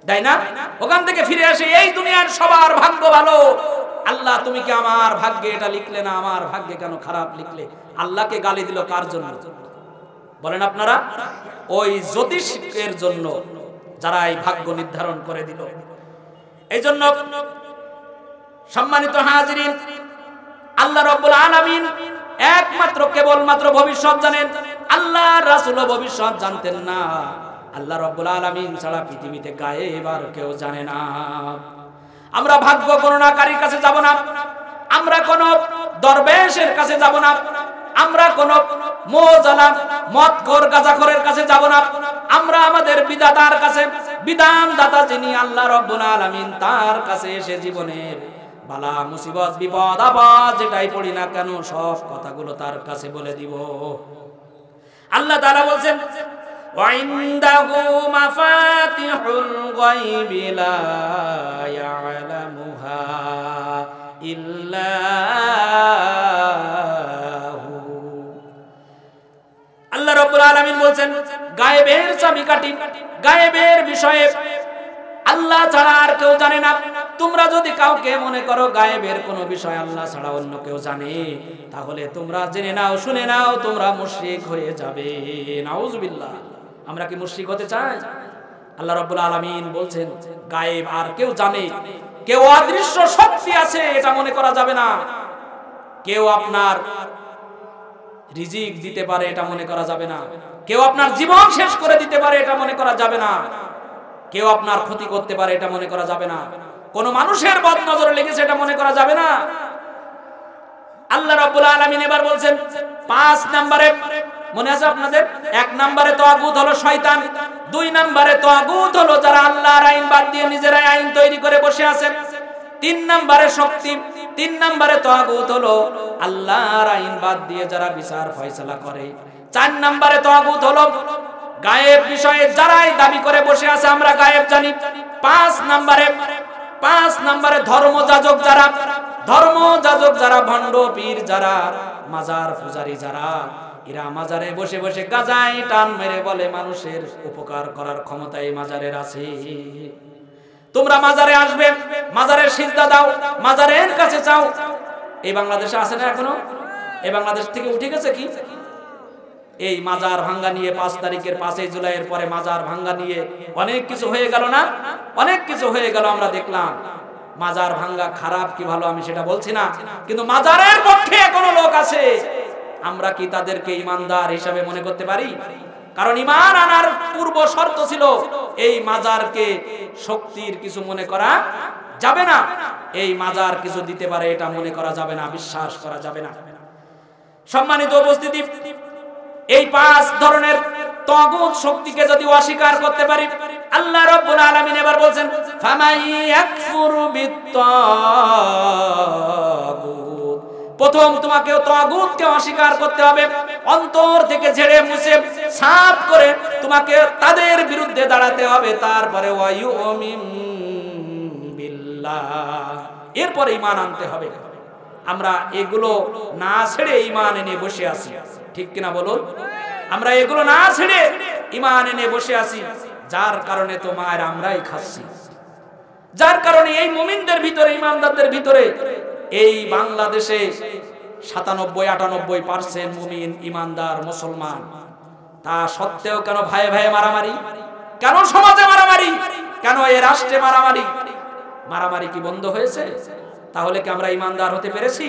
দেয় না? ওখান থেকে ফিরে এসে এই দুনিয়ার সবার ভাগ্য ভালো, আল্লাহ তুমি কি আমার ভাগ্যে এটা লিখলে না, আমার ভাগ্যে কেন খারাপ লিখলে? আল্লাহকে গালি দিল কার জন্য বলেন আপনারা? ওই জ্যোতিষের জন্য, যারা এই ভাগ্য নির্ধারণ করে দিল। এই জন্য সম্মানিত হাজিরিন, আল্লাহ রাব্বুল আলামিন একমাত্র কেবলমাত্র ভবিষ্যৎ জানেন, আল্লাহর রাসূলও ভবিষ্যৎ জানতেন না। আল্লাহ রাব্বুল আলামিন ছাড়া পৃথিবীতে গায়েব আর কেউ জানে না। আমরা ভাগ্য গণনাকারীর কাছে যাব না, আমরা কোন দরবেশের কাছে যাব না, আমরা কোন মোজালা মদখোর গাঁজাখোরের কাছে যাব না। আমরা আমাদের বিধাতার কাছে, বিধানদাতা যিনি আল্লাহ রাব্বুল আলামিন, তার কাছে এসে জীবনের বালা মুসিবত বিপদ আপদ যেটাই পড়ি না কেন সব কথাগুলো তার কাছে বলে দিব। আল্লাহ তাআলা বলছেন, ওয়া ইনদাহু মাফাতিহুল গায়বি লা ইয়ালামুহা ইল্লাহু। আল্লাহ রাব্বুল আলামিন বলেন গায়েবের চাবিকাঠি, গায়েবের বিষয়ে আল্লাহ ছাড়া আর কেউ জানে না। তোমরা যদি কাউকে মনে করো গায়েবের কোনো বিষয় আল্লাহ ছাড়া অন্য কেউ জানে, তাহলে তোমরা জেনে নাও, শুনে নাও, তোমরা মুশরিক হয়ে যাবে। নাউজুবিল্লাহ। আমরা কি মুশরিক হতে চাই? আল্লাহ রাব্বুল আলামিন বলছেন গায়েব আর কেউ জানে, কেউ অদৃশ্য শক্তি আছে এটা মনে করা যাবে না। কেউ আপনার রিজিক দিতে পারে এটা মনে করা যাবে না। কেউ আপনার জীবন শেষ করে দিতে পারে এটা মনে করা যাবে না। কেউ আপনার ক্ষতি করতে পারে এটা মনে করা যাবে না। কোন মানুষের বদ নজরে লেগেছে এটা মনে করা যাবে না। আল্লাহ রাব্বুল আলামিন এবার বলছেন 5 নম্বরে, মনে আছে আপনাদের? 1 নম্বরে তাগুত হলো শয়তান, 2 নম্বরে তাগুত হলো যারা আল্লাহর আইন বাদ দিয়ে নিজেরাই আইন তৈরি করে বসে আছেন, 3 নম্বরে শক্তি, 3 নম্বরে তাগুত হলো আল্লাহর আইন বাদ দিয়ে যারা বিচার ফয়সালা করে, 4 নম্বরে তাগুত হলো গায়েব বিষয়ে যারাই দাবি করে বসে আছে আমরা গায়েব জানি, 5 নম্বরে ধর্মযাজক যারা, ধর্মযাজক যারা, ভণ্ড পীর যারা, মাজার পূজারী যারা, এরা মাজারে বসে বসে গাজায় টান মেরে বলে মানুষের উপকার করার ক্ষমতা এই মাজারের আছে। তোমরা মাজারে আসবে, মাজারের সিজদা দাও, মাজারের কাছে চাও। এই বাংলাদেশে আছে না এখনো? এই বাংলাদেশ থেকে উঠে গেছে কি? এই মাজার ভাঙ্গা নিয়ে 5 তারিখের 5 জুলাইয়ের পরে মাজার ভাঙ্গা নিয়ে অনেক কিছু হয়ে গেল না? অনেক কিছু হয়ে গেল, আমরা দেখলাম। মাজার ভাঙ্গা খারাপ কি ভালো আমি সেটা বলছি না, কিন্তু মাজারের পক্ষে কোনো লোক আছে, আমরা কি তাদেরকে ইমানদার হিসাবে মনে করতে পারি? কারণ ঈমান আনার পূর্ব শর্ত ছিল এই মাজারকে শক্তির কিছু মনে করা যাবে না, এই মাজার কিছু দিতে পারে এটা মনে করা যাবে না, বিশ্বাস করা যাবে না। সম্মানিত উপস্থিতি, এই 5 ধরনের তাগুত শক্তিকে যদি অস্বীকার করতে পারি, আল্লাহ রাব্বুল আলামিন এবার বলেন ফামাই ইয়াকফুরু বিত্তাগুত। প্রথম তোমাকে তাগুতকে অস্বীকার করতে হবে, অন্তর থেকে ঝেড়ে মুছে সাফ করে তোমাকে তাদের বিরুদ্ধে দাঁড়াতে হবে। তারপরে ওয়ায়ুমিন বিল্লাহ, এরপরে ঈমান আনতে হবে। আমরা এগুলো না ছেড়ে ঈমান এনে বসে আছি, ঠিক কিনা বলুন? আমরা এগুলো না ছেড়ে ঈমান এনে বসে আছি, যার কারণে তো মায়ের আমরাই খাচ্ছি, যার কারণে এই মুমিনদের ভিতরে, ঈমানদারদের ভিতরে এই বাংলাদেশে 97-98% মুমিন ঈমানদার মুসলমান। তা সত্ত্বেও কেন ভাইয়ে ভাইয়ে মারামারি? কেন সমাজে মারামারি? কেন এই রাষ্ট্রে মারামারি? মারামারি কি বন্ধ হয়েছে? তাহলে কি আমরা ঈমানদার হতে পেরেছি?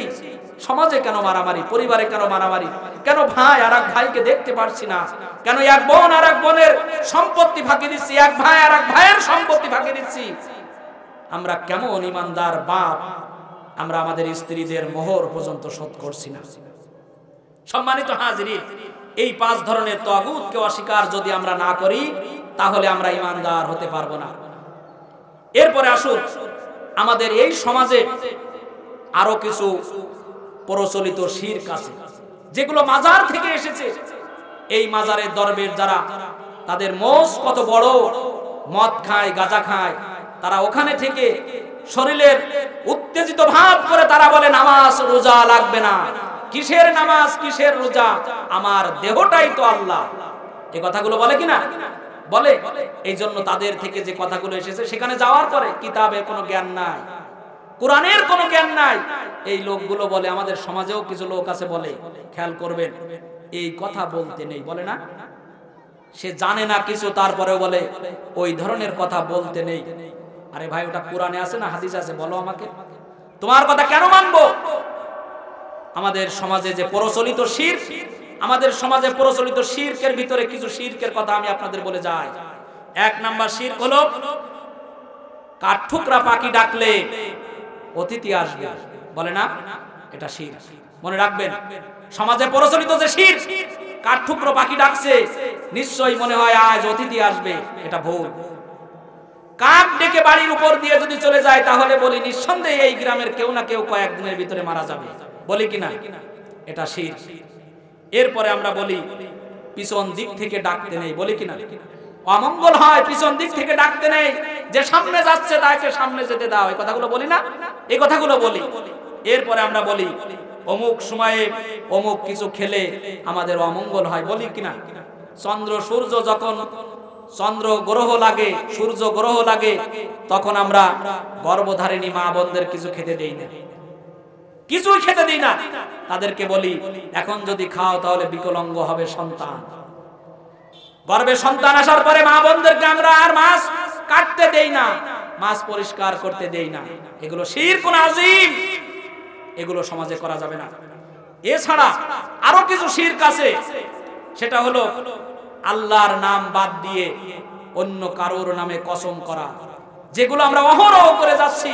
সমাজে কেন মারামারি? পরিবারে কেন মারামারি? কেন ভাই আর এক ভাইকে দেখতে পারছি না? কেন এক বোন আর এক বোনের সম্পত্তি ফাঁকি দিচ্ছি, এক ভাই আর এক ভাইয়ের সম্পত্তি ফাঁকি দিচ্ছি? আমরা কেমন ঈমানদার বাপ, আমরা আমাদের স্ত্রীদের মোহর পর্যন্ত শোধ করছি না। সম্মানিত হাজিরিন, এই 5 ধরনের তাগুতকে অস্বীকার যদি আমরা না করি, তাহলে আমরা ঈমানদার হতে পারবো না। এরপরে আসুন, আমাদের এই সমাজে আরো কিছু প্রচলিত শিরক আছে যেগুলো মাজার থেকে এসেছে। এই মাজারের দরবেশ যারা, তাদের মোষ কত বড়, মদ খায়, গাঁজা খায়, তারা ওখানে থেকে শরীরের উত্তেজিত ভাব করে তারা বলে নামাজ রোজা লাগবে না। কিসের নামাজ, কিসের রোজা? আমার দেহটাই তো আল্লাহ। এই কথাগুলো বলে কিনা? বলে। এই জন্য তাদের থেকে যে কথাগুলো এসেছে, সেখানে যাওয়ার পরে কিতাবের কোনো জ্ঞান নাই, কোরআনের কোনো জ্ঞান নাই। এই লোকগুলো বলে, আমাদের সমাজেও কিছু লোক আছে বলে, খেয়াল করবেন, এই কথা বলতে নেই, বলে না? সে জানে না কিছু, তারপরেও বলে ওই ধরনের কথা বলতে নেই। আরে ভাই, ওটা কোরআনে আছে না হাদিস আছে? বলো আমাকে, তোমার কথা কেন মানবো? আমাদের সমাজে যে প্রচলিত শিরক, আমাদের সমাজে প্রচলিত শিরকের ভিতরে কিছু শিরকের কথা আমি আপনাদের বলে যাই। 1 নাম্বার শিরক হলো কাঠঠুকরা পাখি ডাকলে অতিথি আসবে, বলে না? এটা শিরক, মনে রাখবেন। সমাজে প্রচলিত যে শিরক, কাঠঠুকরা পাখি ডাকছে, নিশ্চয়ই মনে হয় আজ অতিথি আসবে, এটা ভুল। কাক ডেকে বাড়ির উপর দিয়ে যদি চলে যায়, তাহলে বলি নিঃসন্দেহে এই গ্রামের কেউ না কেউ কয়েকদিনের ভিতরে মারা যাবে, বলি কিনা? এটা শিরক। এরপরে আমরা বলি পিছন দিক থেকে ডাকতে নেই, বলি কিনা? অমঙ্গল হয়, পিছন দিক থেকে ডাকতে নেই, যে সামনে যাচ্ছে তাকে সামনে যেতে দাও, এই কথাগুলো বলি না? এই কথাগুলো বলি। এরপরে আমরা বলি অমুক সময়ে অমুক কিছু খেলে আমাদের অমঙ্গল হয়, বলি কিনা? চন্দ্র সূর্য যখন চন্দ্র গ্রহ লাগে, সূর্য গ্রহ লাগে, তখন আমরা গর্ভধারিণী মা বোনদের কিছু খেতে দেই না, কিছুই খেতে দিই না। তাদেরকে বলি এখন যদি খাও তাহলে বিকলাঙ্গ হবে সন্তান। গর্ভে সন্তান আসার পরে মা বোনদেরকে আমরা আর মাছ কাটতে দেই না, মাছ পরিষ্কার করতে দেই না। এগুলো শিরক আযীম, এগুলো সমাজে করা যাবে না। এছাড়া আরো কিছু শিরক আছে, সেটা হলো আল্লাহর নাম বাদ দিয়ে অন্য কারোর নামে কসম করা, যেগুলো আমরা অহরহ করে যাচ্ছি।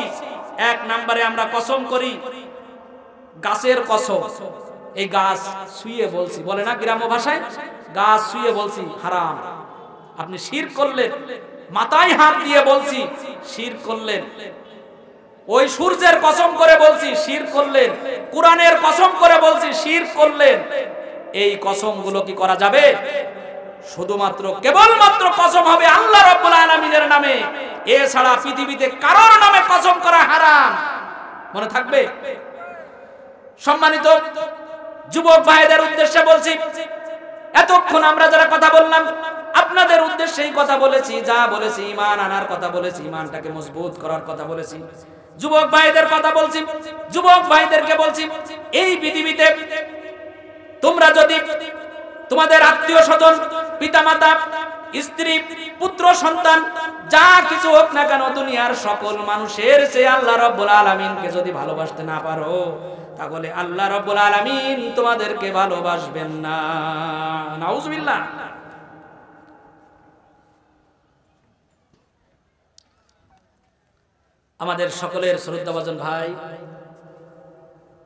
এক নম্বরে আমরা কসম করি গাছের কসম। এই গাছ ছুঁয়ে বলছি, বলে না গ্রাম্য ভাষায়, গাছ ছুঁয়ে বলছি হারাম। আপনি শিরক করলেন। মাথায় হাত দিয়ে বলছি, শিরক করলেন। ওই সূর্যের কসম করে বলছি, শিরক করলেন। কোরআনের কসম করে বলছি, শিরক করলেন। এই কসমগুলো কি করা যাবে? শুধুমাত্র কেবলমাত্র কসম হবে আল্লাহ রাব্বুল আলামিনের নামে, এছাড়া পৃথিবীতে কারোর নামে কসম করা হারাম। মনে থাকবে? সম্মানিত যুবক ভাইদের উদ্দেশ্যে বলছি, এতক্ষণ আমরা যারা কথা বললাম আপনাদের উদ্দেশ্যেই কথা বলেছি, যা বলেছি ঈমান আনার কথা বলেছি, ঈমানটাকে মজবুত করার কথা বলেছি। যুবক ভাইদের কথা বলছি, যুবক ভাইদেরকে বলছি, এই পৃথিবীতে তোমরা যদি তোমাদের আত্মীয় স্বজন, পিতামাতা, স্ত্রী, পুত্র, সন্তান, যা কিছু হোক না কেন, দুনিয়ার সকল মানুষের চেয়ে আল্লাহ রাব্বুল আলামিনকে যদি ভালোবাসতে না পারো, তাহলে আল্লাহ রাব্বুল আলামিন তোমাদেরকে ভালোবাসবেন না। নাউজুবিল্লাহ। আমাদের সকলের শ্রদ্ধাভাজন ভাই,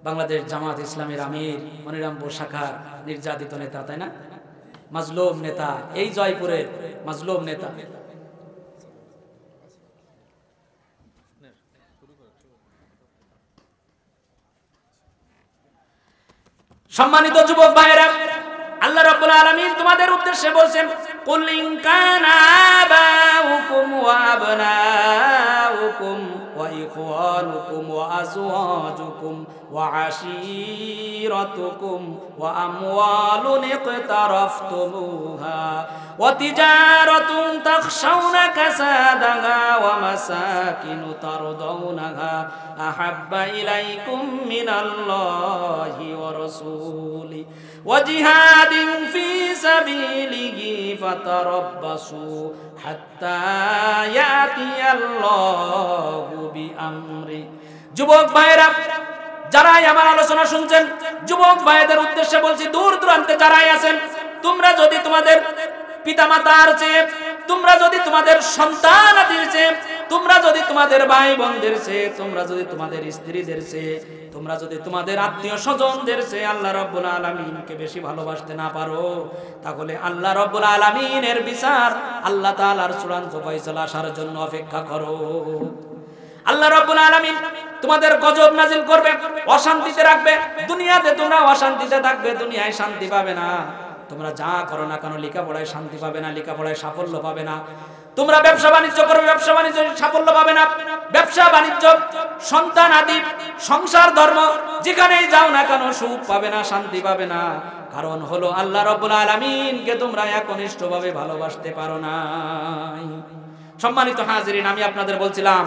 বাংলাদেশ জামাত ইসলামের আমির, মনিরামপুর শাখার নির্যাতিত নেতা, তাই না? মাজলুম নেতা, এই জয়পুরের মাজলুম নেতা। সম্মানিত যুবক ভাইরা, আল্লাহ রাব্বুল আলামিন তোমাদের উদ্দেশ্যে বলছেন, কুল ইন কানা আবাউকুম ওয়া আবনাউকুম ওয়া ইখওয়ানুকুম ওয়া আজওয়াজুকুম ওয়া আশীরাতুকুম ওয়া আমওয়ালুন ইকতারাফতুমুহা ওয়া তিজারাতুন তাখশাউনা কাসাদাহা ওয়া মাসাকিনু তারদাউনাহা আহাব্বা ইলাইকুম মিনাল্লাহি ওয়া রাসূলিহি ওয়া জিহাদিন ফি সাবিলিহি ফাতারাব্বাসু হাত্তা ইয়াতিয়াল্লাহু বিআমরি। যুবক ভাইরা, যারাই আমার আলোচনা শুনছেন, যুবক ভাইদের উদ্দেশ্যে বলছি, দূর দূরান্তে যারাই আছেন, তোমরা যদি তোমাদের পিতামাতার চেয়ে, তোমরা যদি তোমাদের সন্তানাদির চেয়ে, তোমরা যদি তোমাদের ভাই বোনদের চেয়ে, তোমরা যদি তোমাদের স্ত্রীদের চেয়ে, তোমরা যদি তোমাদের আত্মীয় স্বজনদের চেয়ে আল্লাহ রাব্বুল আলামিনকে বেশি ভালোবাসতে না পারো, তাহলে আল্লাহ রাব্বুল আলামিনের বিচার, আল্লাহ তাআলার চূড়ান্ত ফয়সালা আসার জন্য অপেক্ষা করো। আল্লাহ রাব্বুল আলামিন তোমাদের গজব নাজিল করবে, অশান্তিতে রাখবে। দুনিয়াতে তোমরা অশান্তিতে থাকবে, দুনিয়ায় শান্তি পাবে না। তোমরা যা করো না কেন, লেখাপড়ায় শান্তি পাবে না, লেখাপড়ায় সাফল্য পাবে না। তোমরা ব্যবসা বাণিজ্য করবে, ব্যবসা বাণিজ্য সাফল্য পাবে না। ব্যবসা বাণিজ্য, সন্তান আদি, সংসার, ধর্ম, যেখানেই যাও না কেন সুখ পাবে না, শান্তি পাবে না। কারণ হলো আল্লাহ রাব্বুল আলামিনকে তোমরা একনিষ্ঠভাবে ভালোবাসতে পারো না। সম্মানিত হাজিরিন, আমি আপনাদের বলছিলাম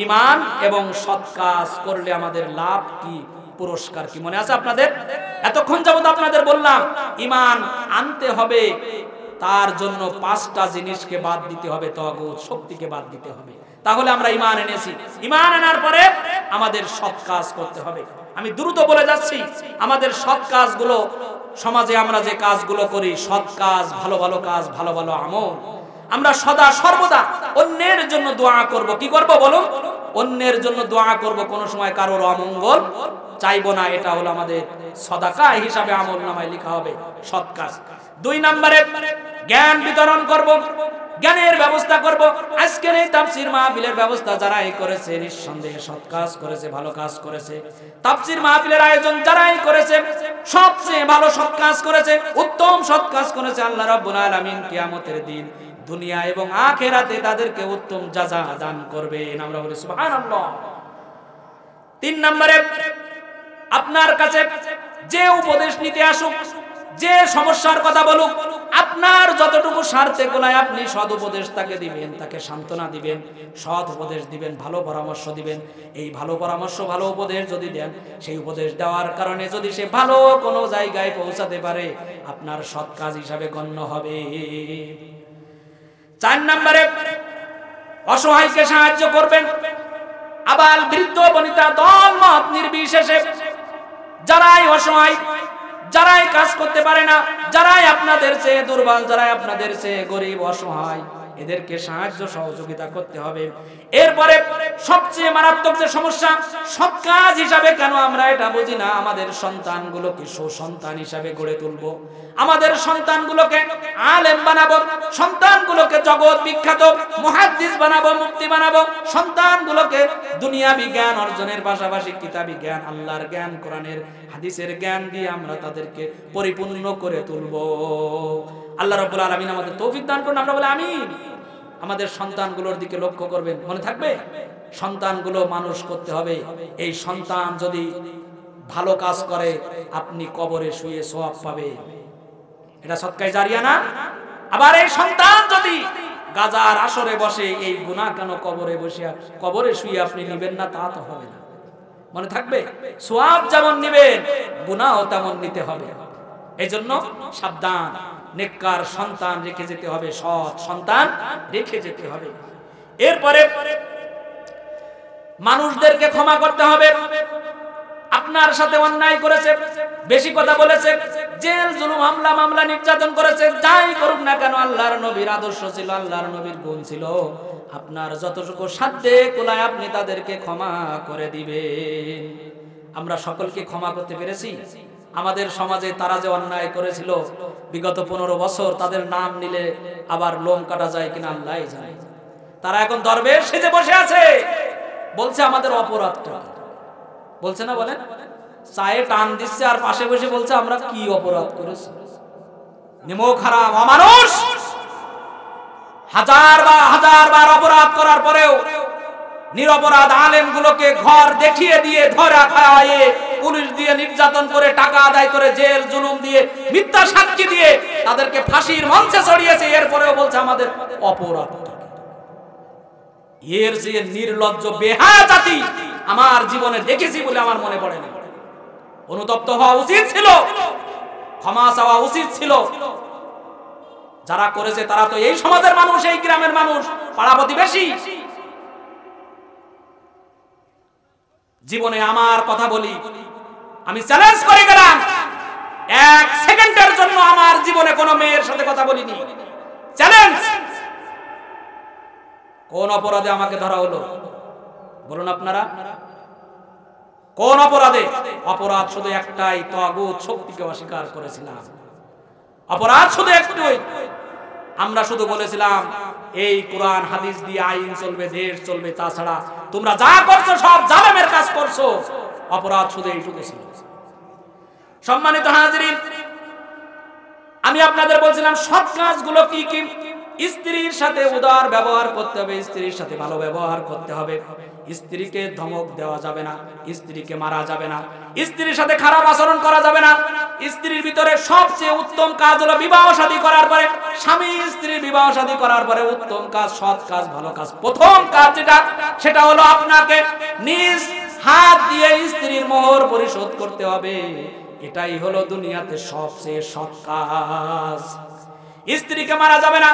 ঈমান এবং সৎ কাজ করলে আমাদের লাভ কি, পুরস্কার কি, মনে আছে আপনাদের? এতক্ষণ যাবত আপনাদের বললাম ঈমান আনতে হবে, তার জন্য 5টা জিনিসকে বাদ দিতে হবে, তাগুত শক্তিকে বাদ দিতে হবে। তাহলে আমরা ঈমান এনেছি। ঈমান আনার পরে আমাদের সৎ কাজ করতে হবে। আমি দ্রুত বলে যাচ্ছি, আমাদের সৎ কাজগুলো, সমাজে আমরা যে কাজগুলো করি, সৎ কাজ, ভালো ভালো কাজ, ভালো ভালো আমল, আমরা সদা সর্বদা অন্যের জন্য দোয়া করব। কি করব বলুন? অন্যের জন্য দোয়া করব, কোন সময় কারোর অমঙ্গল চাইবো না। এটা হলো আমাদের সাদাকা হিসাবে আমলনামায় লেখা হবে, সৎ কাজ। 2 নম্বরে জ্ঞান বিতরণ করব, জ্ঞানের ব্যবস্থা করব। আজকের এই তাফসীর মাহফিলের ব্যবস্থা যারাই করেছে, নিঃসন্দেহে সৎ কাজ করেছে, ভালো কাজ করেছে। তাফসীর মাহফিলের আয়োজন যারাই করেছে, সবচেয়ে ভালো সৎ কাজ করেছে, উত্তম সৎ কাজ করেছে। আল্লাহ রাব্বুল আলামিন কিয়ামতের দিন দুনিয়া এবং আখিরাতে তাদেরকে উত্তম জাযা দান করবেন। আমরা বলি সুবহানাল্লাহ। 3 নম্বরে আপনার কাছে যে উপদেশ নিতে আসুক, যে সমস্যার কথা বলুক, আপনার যতটুকু স্বার্থে গোলায় আপনি সৎ উপদেশ তাকে দিবেন, তাকে সান্ত্বনা দিবেন, সৎ উপদেশ দিবেন, ভালো পরামর্শ দিবেন। এই ভালো পরামর্শ, ভালো উপদেশ যদি দেন, সেই উপদেশ দেওয়ার কারণে যদি সে ভালো কোনো জায়গায় পৌঁছাতে পারে, আপনার সৎ কাজ হিসাবে গণ্য হবে। 4 নম্বরে, অসহায়কে সাহায্য করবেন। আবাল বৃদ্ধ বনিতা দল মত নির্বিশেষে যারাই অসহায়, যারাই কাজ করতে পারে না, যারাই আপনাদের চেয়ে দুর্বল, যারাই আপনাদের চেয়ে গরিব অসহায়, এদেরকে সাহায্য সহযোগিতা করতে হবে। এরপরে সবচেয়ে মারাত্মক যে সমস্যা, সৎ কাজ হিসাবে কেন আমরা এটা বুঝি না, আমাদের সন্তানগুলোকে সুসন্তান হিসাবে গড়ে তুলবো, আমাদের সন্তানগুলোকে আলেম বানাবো, সন্তানগুলোকে জগৎ বিখ্যাত মুহাদ্দিস বানাবো, মুফতি বানাবো, সন্তানগুলোকে দুনিয়াবি জ্ঞান অর্জনের পাশাপাশি কিতাবি জ্ঞান, আল্লাহর জ্ঞান, কোরআনের হাদিসের জ্ঞান দিয়ে আমরা তাদেরকে পরিপূর্ণ করে তুলবো। আল্লাহ রাব্বুল আলামিন আমাদের তৌফিক দান করুন। আমরা বলি আমিন। আমাদের সন্তানগুলোর দিকে লক্ষ্য করবেন, মনে থাকবে সন্তানগুলো মানুষ করতে হবে। এই সন্তান যদি ভালো কাজ করে, আপনি কবরে শুয়ে সওয়াব পাবে, এটা সদকায়ে জারিয়া না? আবার এই সন্তান যদি গাজার আসরে বসে, এই গুনাহ কেন কবরে বসে, কবরে শুয়ে আপনি নেবেন না, তা তো হবে না। মনে থাকবে, সওয়াব যেমন নেবেন, গুনাহও তেমন নিতে হবে। এজন্য সাবধান, নেককার সন্তান রেখে যেতে হবে, সৎ সন্তান রেখে যেতে হবে। এরপরে মানুষদেরকে ক্ষমা করতে হবে। আপনার সাথে অন্যায় করেছে, বেশি কথা বলেছে, জেল জুলুম মামলা নির্যাতন করেছে, যাই করুক না কেন, আল্লাহর নবীর আদর্শ ছিল, আল্লাহর নবীর গুণ ছিল, আপনার যতটুকু সাধ্যে কুলায় আপনি তাদেরকে ক্ষমা করে দিবেন। আমরা সকলকে ক্ষমা করতে পেরেছি? আমাদের সমাজে তারা যে অন্যায় করেছিল বিগত 15 বছর, তাদের নাম নিলে আবার লোম কাটা যায় কিনা আল্লাহ জানে। তারা এখন দরবেশ সেজে বসে আছে, বলছে আমাদের অপরাধটা, বলছে না? বলেন, চায়ে টান দিচ্ছে আর পাশে বসে বলছে আমরা কি অপরাধ করেছি। নিমক হারাম, অমানুষ। হাজার বার অপরাধ করার পরেও নিরপরাধ আলেমগুলোকে ঘর দেখিয়ে দিয়ে, ধরা খাওয়ায়ে, পুলিশ দিয়ে নির্যাতন করে, টাকা আদায় করে, জেল জুলুম দিয়ে, মিথ্যা সাক্ষী দিয়ে তাদেরকে ফাঁসির মঞ্চে চড়িয়েছে। এরপরেও বলছে আমাদের অপরাধ। এর যে নির্লজ্জ বেহায়া জাতি আমার জীবনে দেখেছি বলে আমার মনে পড়ে না। অনুতপ্ত হওয়া উচিত ছিল, ক্ষমা চাওয়া উচিত ছিল। যারা করেছে তারা তো এই সমাজের মানুষ, এই গ্রামের মানুষ, পাড়া প্রতিবেশী। জীবনে আমার কথা বলি, আমি চ্যালেঞ্জ করে গেলাম, 1 সেকেন্ডের জন্য আমার জীবনে কোনো মেয়ের সাথে কথা বলিনি। চ্যালেঞ্জ। কোন অপরাধে আমাকে ধরা হলো বলুন আপনারা? কোন অপরাধে? অপরাধ শুধু একটাই, তাগুত শক্তিকে অস্বীকার করেছিলাম। অপরাধ শুধু একটাই, আমরা শুধু বলেছিলাম এই কোরআন হাদিস দিয়ে আইন চলবে, দেশ চলবে, তাছাড়া তোমরা যা করছো সব জালেমের কাজ করছো। অপরাধ শুধু এইটুকু ছিল। সম্মানিত হাজিরিন, আমি আপনাদের বলছিলাম সৎ কাজগুলো কি কি। স্ত্রীর সাথে উদার ব্যবহার করতে হবে, স্ত্রীর সাথে ভালো ব্যবহার করতে হবে, স্ত্রীকে ধমক দেওয়া যাবে না, স্ত্রীকে মারা যাবে না, স্ত্রীর সাথে খারাপ আচরণ করা যাবে না। স্ত্রীর ভিতরে সবচেয়ে উত্তম কাজ হলো বিবাহ শাদী করার পরে, স্বামী স্ত্রীর বিবাহ শাদী করার পরে উত্তম কাজ, সৎ কাজ, ভালো কাজ, প্রথম কাজ যেটা, সেটা হলো আপনাকে নিজ হাত দিয়ে স্ত্রীর মোহর পরিশোধ করতে হবে। এটাই হলো দুনিয়াতে সবচেয়ে সৎ কাজ। স্ত্রীকে মারা যাবে না,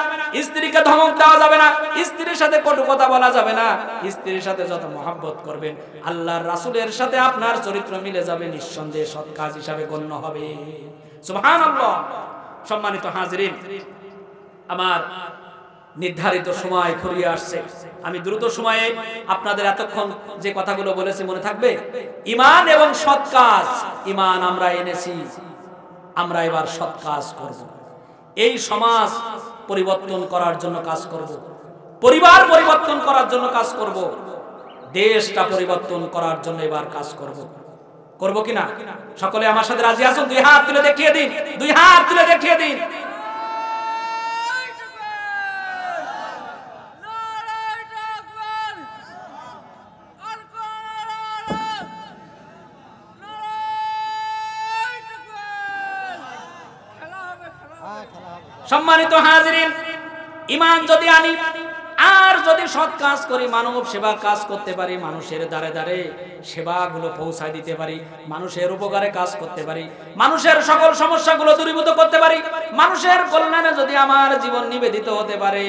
স্ত্রীকে ধমক দেওয়া যাবে না, স্ত্রীর সাথে কটু কথা বলা যাবে না। স্ত্রীর সাথে যত মহব্বত করবেন, আল্লাহর রাসূলের সাথে আপনার চরিত্র মিলে যাবে, নিঃসন্দেহে সৎ কাজ হিসাবে গণ্য হবে। সুবহানাল্লাহ। সম্মানিত হাজিরিন, আমার নির্ধারিত সময় ফুরিয়ে আসছে। আমি দ্রুত সময়ে আপনাদের এতক্ষণ যে কথাগুলো বলেছি মনে থাকবে? ঈমান এবং সৎ কাজ। ঈমান আমরা এনেছি, আমরা এবার সৎ কাজ করব। এই সমাজ পরিবর্তন করার জন্য কাজ করব, পরিবার পরিবর্তন করার জন্য কাজ করব, দেশটা পরিবর্তন করার জন্য এবার কাজ করব। করব কিনা? সকলে আমার সাথে রাজি আছেন? 2 হাত তুলে দেখিয়ে দিন, 2 হাত তুলে দেখিয়ে দিন। সম্মানিত হাজিরিন, ঈমান যদি আনি আর যদি সৎ কাজ করি, মানব সেবা কাজ করতে পারি, মানুষের দ্বারে দ্বারে সেবাগুলো পৌঁছায় দিতে পারি, মানুষের উপকারে কাজ করতে পারি, মানুষের সকল সমস্যাগুলো দূরীভূত করতে পারি, মানুষের কল্যাণে যদি আমার জীবন নিবেদিত হতে পারে,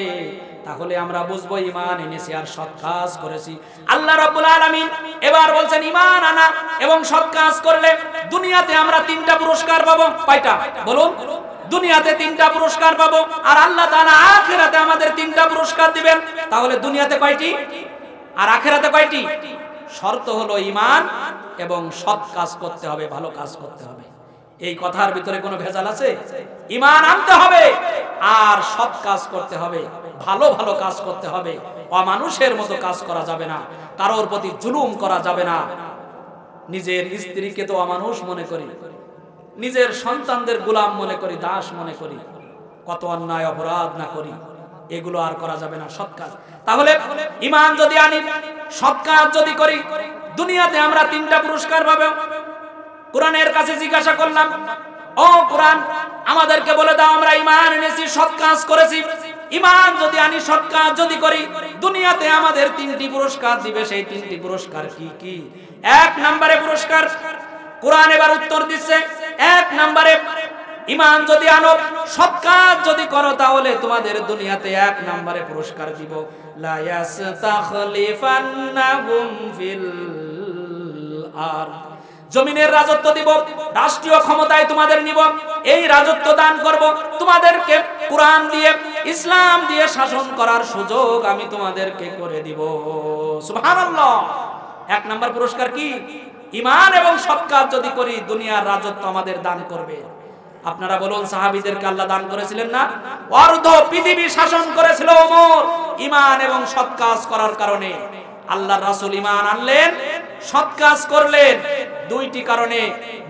তাহলে আমরা বুঝবো ঈমান এনেছি আর সৎ কাজ করেছি। আল্লাহ রাব্বুল আলামিন এবার বলছেন ঈমান আনা এবং সৎ কাজ করলে দুনিয়াতে আমরা 3টা পুরস্কার পাবো। কয়টা বলুন? দুনিয়াতে 3টা পুরস্কার পাবো, আর আল্লাহ তাআলা আখিরাতে আমাদের 3টা পুরস্কার দিবেন। তাহলে দুনিয়াতে কয়টি আর আখিরাতে কয়টি? শর্ত হলো ঈমান এবং সৎ কাজ করতে হবে, ভালো কাজ করতে হবে। এই কথার ভিতরে কোনো ভেজাল আছে? ঈমান আনতে হবে আর সৎ কাজ করতে হবে, ভালো ভালো কাজ করতে হবে। অমানুষের মতো কাজ করা যাবে না, কারোর প্রতি জুলুম করা যাবে না। নিজের স্ত্রীকে তো অমানুষ মনে করি, নিজের সন্তানদের গোলাম মনে করি, দাস মনে করি, কত অন্যায় অপরাধ না করি, এগুলো আর করা যাবে না। সৎ কাজ, তাহলে ঈমান যদি আনি, সৎ কাজ যদি করি, দুনিয়াতে আমরা 3টা পুরস্কার পাবো। কোরআনের কাছে জিজ্ঞাসা করলাম, ও কোরআন, আমাদেরকে বলে দাও আমরা ঈমান এনেছি, সৎ কাজ করেছি, ঈমান যদি আনি, সৎ কাজ যদি করি, দুনিয়াতে আমাদের 3টি পুরস্কার দিবে। সেই 3টি পুরস্কার কি কি? 1 নম্বরে পুরস্কার, কোরআন এবার উত্তর দিচ্ছে, 1 নম্বরে ঈমান যদি আনো, সৎ কাজ যদি করো, তাহলে তোমাদের দুনিয়াতে 1 নম্বরে পুরস্কার দিব, লা ইয়াস্তাখলিফান্নাহুম ফিল আরদ, জমিনের রাজত্ব দিব, রাষ্ট্রীয় ক্ষমতায় তোমাদের নিব, এই রাজত্ব দান করব, তোমাদেরকে কোরআন দিয়ে, ইসলাম দিয়ে শাসন করার সুযোগ আমি তোমাদেরকে করে দিব। সুবহানাল্লাহ। 1 নম্বর পুরস্কার কি? ঈমান এবং সৎ কাজ যদি করি, দুনিয়ার রাজত্ব আমাদের দান করবে। আপনারা বলুন, সাহাবীদেরকে আল্লাহ দান করেছিলেন না? অর্ধ পৃথিবী শাসন করেছিল ওমর ঈমান এবং সৎ কাজ করার কারণে। আল্লাহর রাসূল ঈমান আনলেন, সৎ কাজ করলেন, 2টি কারণে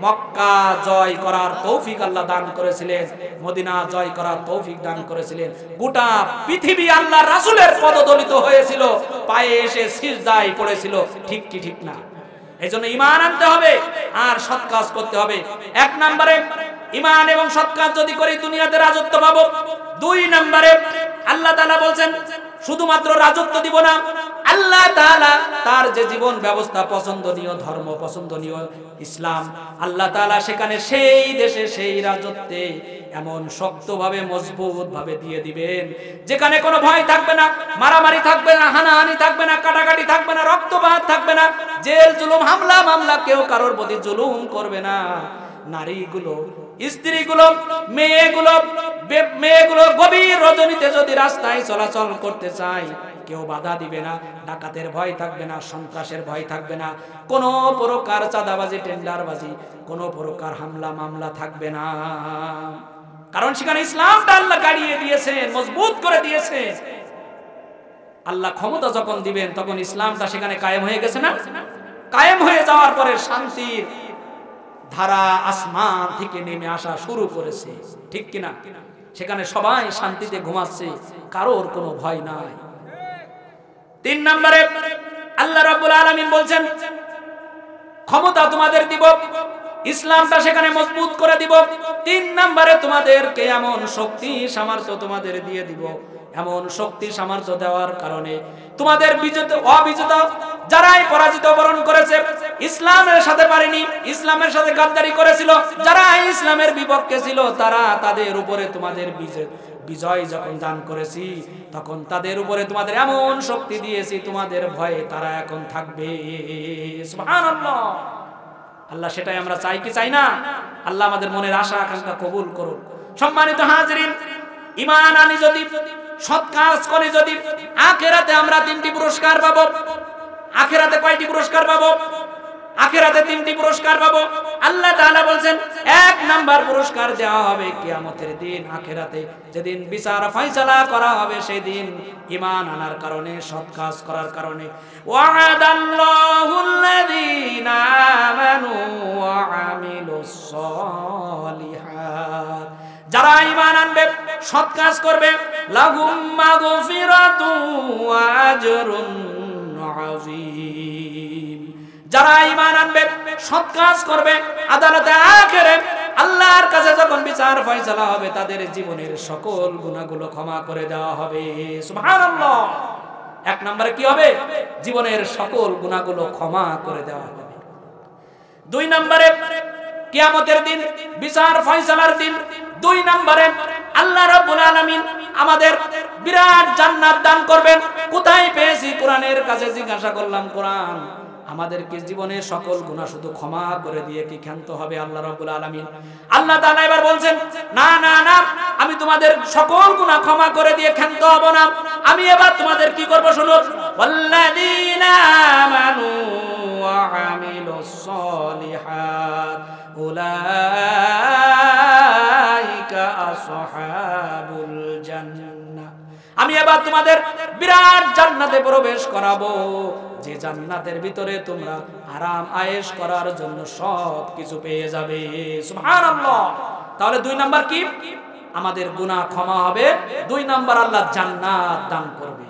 মক্কা জয় করার তৌফিক আল্লাহ দান করেছিলেন, মদিনা জয় করার তৌফিক দান করেছিলেন। গোটা পৃথিবী আল্লাহর রাসূলের পদদলিত হয়েছিল, পায়ে এসে সিজদায় পড়েছিল। ঠিক কি ঠিক না? এজন্য ঈমান আনতে হবে আর সৎ কাজ করতে হবে। 1 নম্বরে ঈমান এবং সৎ কাজ যদি করি, দুনিয়াতে রাজত্ব পাবো। 2 নম্বরে আল্লাহ তাআলা বলছেন, শুধুমাত্র রাজত্ব দিব না, আল্লাহ তাআলা তার যে জীবন ব্যবস্থা পছন্দনীয়, ধর্ম পছন্দনীয় ইসলাম, আল্লাহ তাআলা সেখানে সেই দেশে সেই রাজত্বে এমন শক্তভাবে মজবুত ভাবে দিয়ে দিবেন, যেখানে কোনো ভয় থাকবে না, মারামারি থাকবে না, হানাহানি থাকবে না, কাটাকাটি থাকবে না, রক্তপাত থাকবে না, জেল জুলুম, হামলা মামলা, কেউ কারোর প্রতি জুলুম করবে না। নারীগুলো, স্ত্রীগুলো, মেয়েগুলো গভীর রজনীতে যদি রাস্তায় চলাচল করতে চায়, কেউ বাধা দিবে না, ডাকাতের ভয় থাকবে না, সন্ত্রাসের ভয় থাকবে না, কোনো প্রকার চাঁদাবাজি, টেন্ডারবাজি, কোনো প্রকার হামলা মামলা থাকবে না। কারণ সেখানে ইসলামটা আল্লাহ গাড়িয়ে দিয়েছেন, মজবুত করে দিয়েছেন। আল্লাহ ক্ষমতা যখন দিবেন, তখন ইসলামটা সেখানে কায়েম হয়ে গেছে না? কায়েম হয়ে যাওয়ার পরে শান্তির ধারা আসমান থেকে নেমে আসা শুরু করেছে। ঠিক কিনা? সেখানে সবাই শান্তিতে ঘুমাচ্ছে, কারোর কোনো ভয় নাই। 3 নম্বরে আল্লাহ রাব্বুল আলামিন বলছেন, ক্ষমতা তোমাদের দিব, ইসলামটা সেখানে মজবুত করে দিব। 3 নম্বরে তোমাদেরকে এমন শক্তি সামর্থ্য তোমাদের দিয়ে দিব, এমন শক্তি সামর্থ্য দেওয়ার কারণে তোমাদের অবিজিত যারাই পরাজিত বরণ করেছে, ইসলামের সাথে পারেনি, ইসলামের সাথে গাদ্দারি করেছিল, যারা ইসলামের বিপক্ষে ছিল, তাদের উপরে তোমাদের বিজয় যখন দান করেছি, তখন তাদের উপরে তোমাদের এমন শক্তি দিয়েছি, তোমাদের ভয়ে তারা এখন থাকবে। সুবহানাল্লাহ। আল্লাহ সেটাই আমরা চাই কি চাই না? আল্লাহ আমাদের মনের আশা আকাঙ্ক্ষা কবুল করুন। সম্মানিত হাজিরিন, ঈমান আনি যদি, সৎ কাজ করে যদি, আখিরাতে আমরা 3টি পুরস্কার পাবো। আখিরাতে কয়টি পুরস্কার পাবো? আখিরাতে 3টি পুরস্কার পাবো। আল্লাহ তাআলা বলছেন, 1 নাম্বার পুরস্কার দেওয়া হবে কিয়ামতের দিন, আখিরাতে যেদিন বিচার ফয়সালা করা হবে, সেদিন ঈমান আনার কারণে, সৎ কাজ করার কারণে। ওয়া'আদাল্লাহুল্লাযীনা আমানু ওয়া আমিলুস সলিহাত, যারা ঈমান আনবে, সৎ কাজ করবে, লাহুম মাগফিরাতুন ওয়া আজরুন আযীম। যারা ঈমান আনবে, সৎ কাজ করবে, আদালতে আখিরাতে আল্লাহর কাছে যখন বিচার ফয়সালা হবে তাদের জীবনের সকল গুনাহগুলো ক্ষমা করে দেওয়া হবে। সুবহানাল্লাহ। এক নম্বরে কি হবে? জীবনের সকল গুনাহগুলো ক্ষমা করে দেওয়া হবে। দুই নম্বরে কিয়ামতের দিন, বিচার ফয়সালার দিন, দুই নম্বরে আল্লাহ রাব্বুল আলামিন আমাদের বিরাট জান্নাত দান করবেন। কোথায় পেয়েছি? কোরআনের কাছে জিজ্ঞাসা করলাম, কোরআন আমাদেরকে জীবনের সকল গুনাহ শুধু ক্ষমা করে দিয়ে কি ক্ষান্ত হবে আল্লাহ রাব্বুল আলামিন? আল্লাহ তাআলা এবার বলছেন, না না না, আমি তোমাদের সকল গুনাহ ক্ষমা করে দিয়ে ক্ষান্ত হব না। আমি এবার তোমাদের কি করব শুনো। ওয়াল্লাযীনা আমানু ওয়া আমিলুস সলিহাত উলাইকা আসহাবুল জান্নাহ। আমি এবার তোমাদের বিরাট জান্নাতে প্রবেশ করাবো, যে জান্নাতের ভিতরে তোমরা আরাম আয়েশ করার জন্য সব কিছু পেয়ে যাবে। সুবহানাল্লাহ। তাহলে দুই নাম্বার কি? আমাদের গুনাহ ক্ষমা হবে। দুই নাম্বার আল্লাহ জান্নাত দান করবে।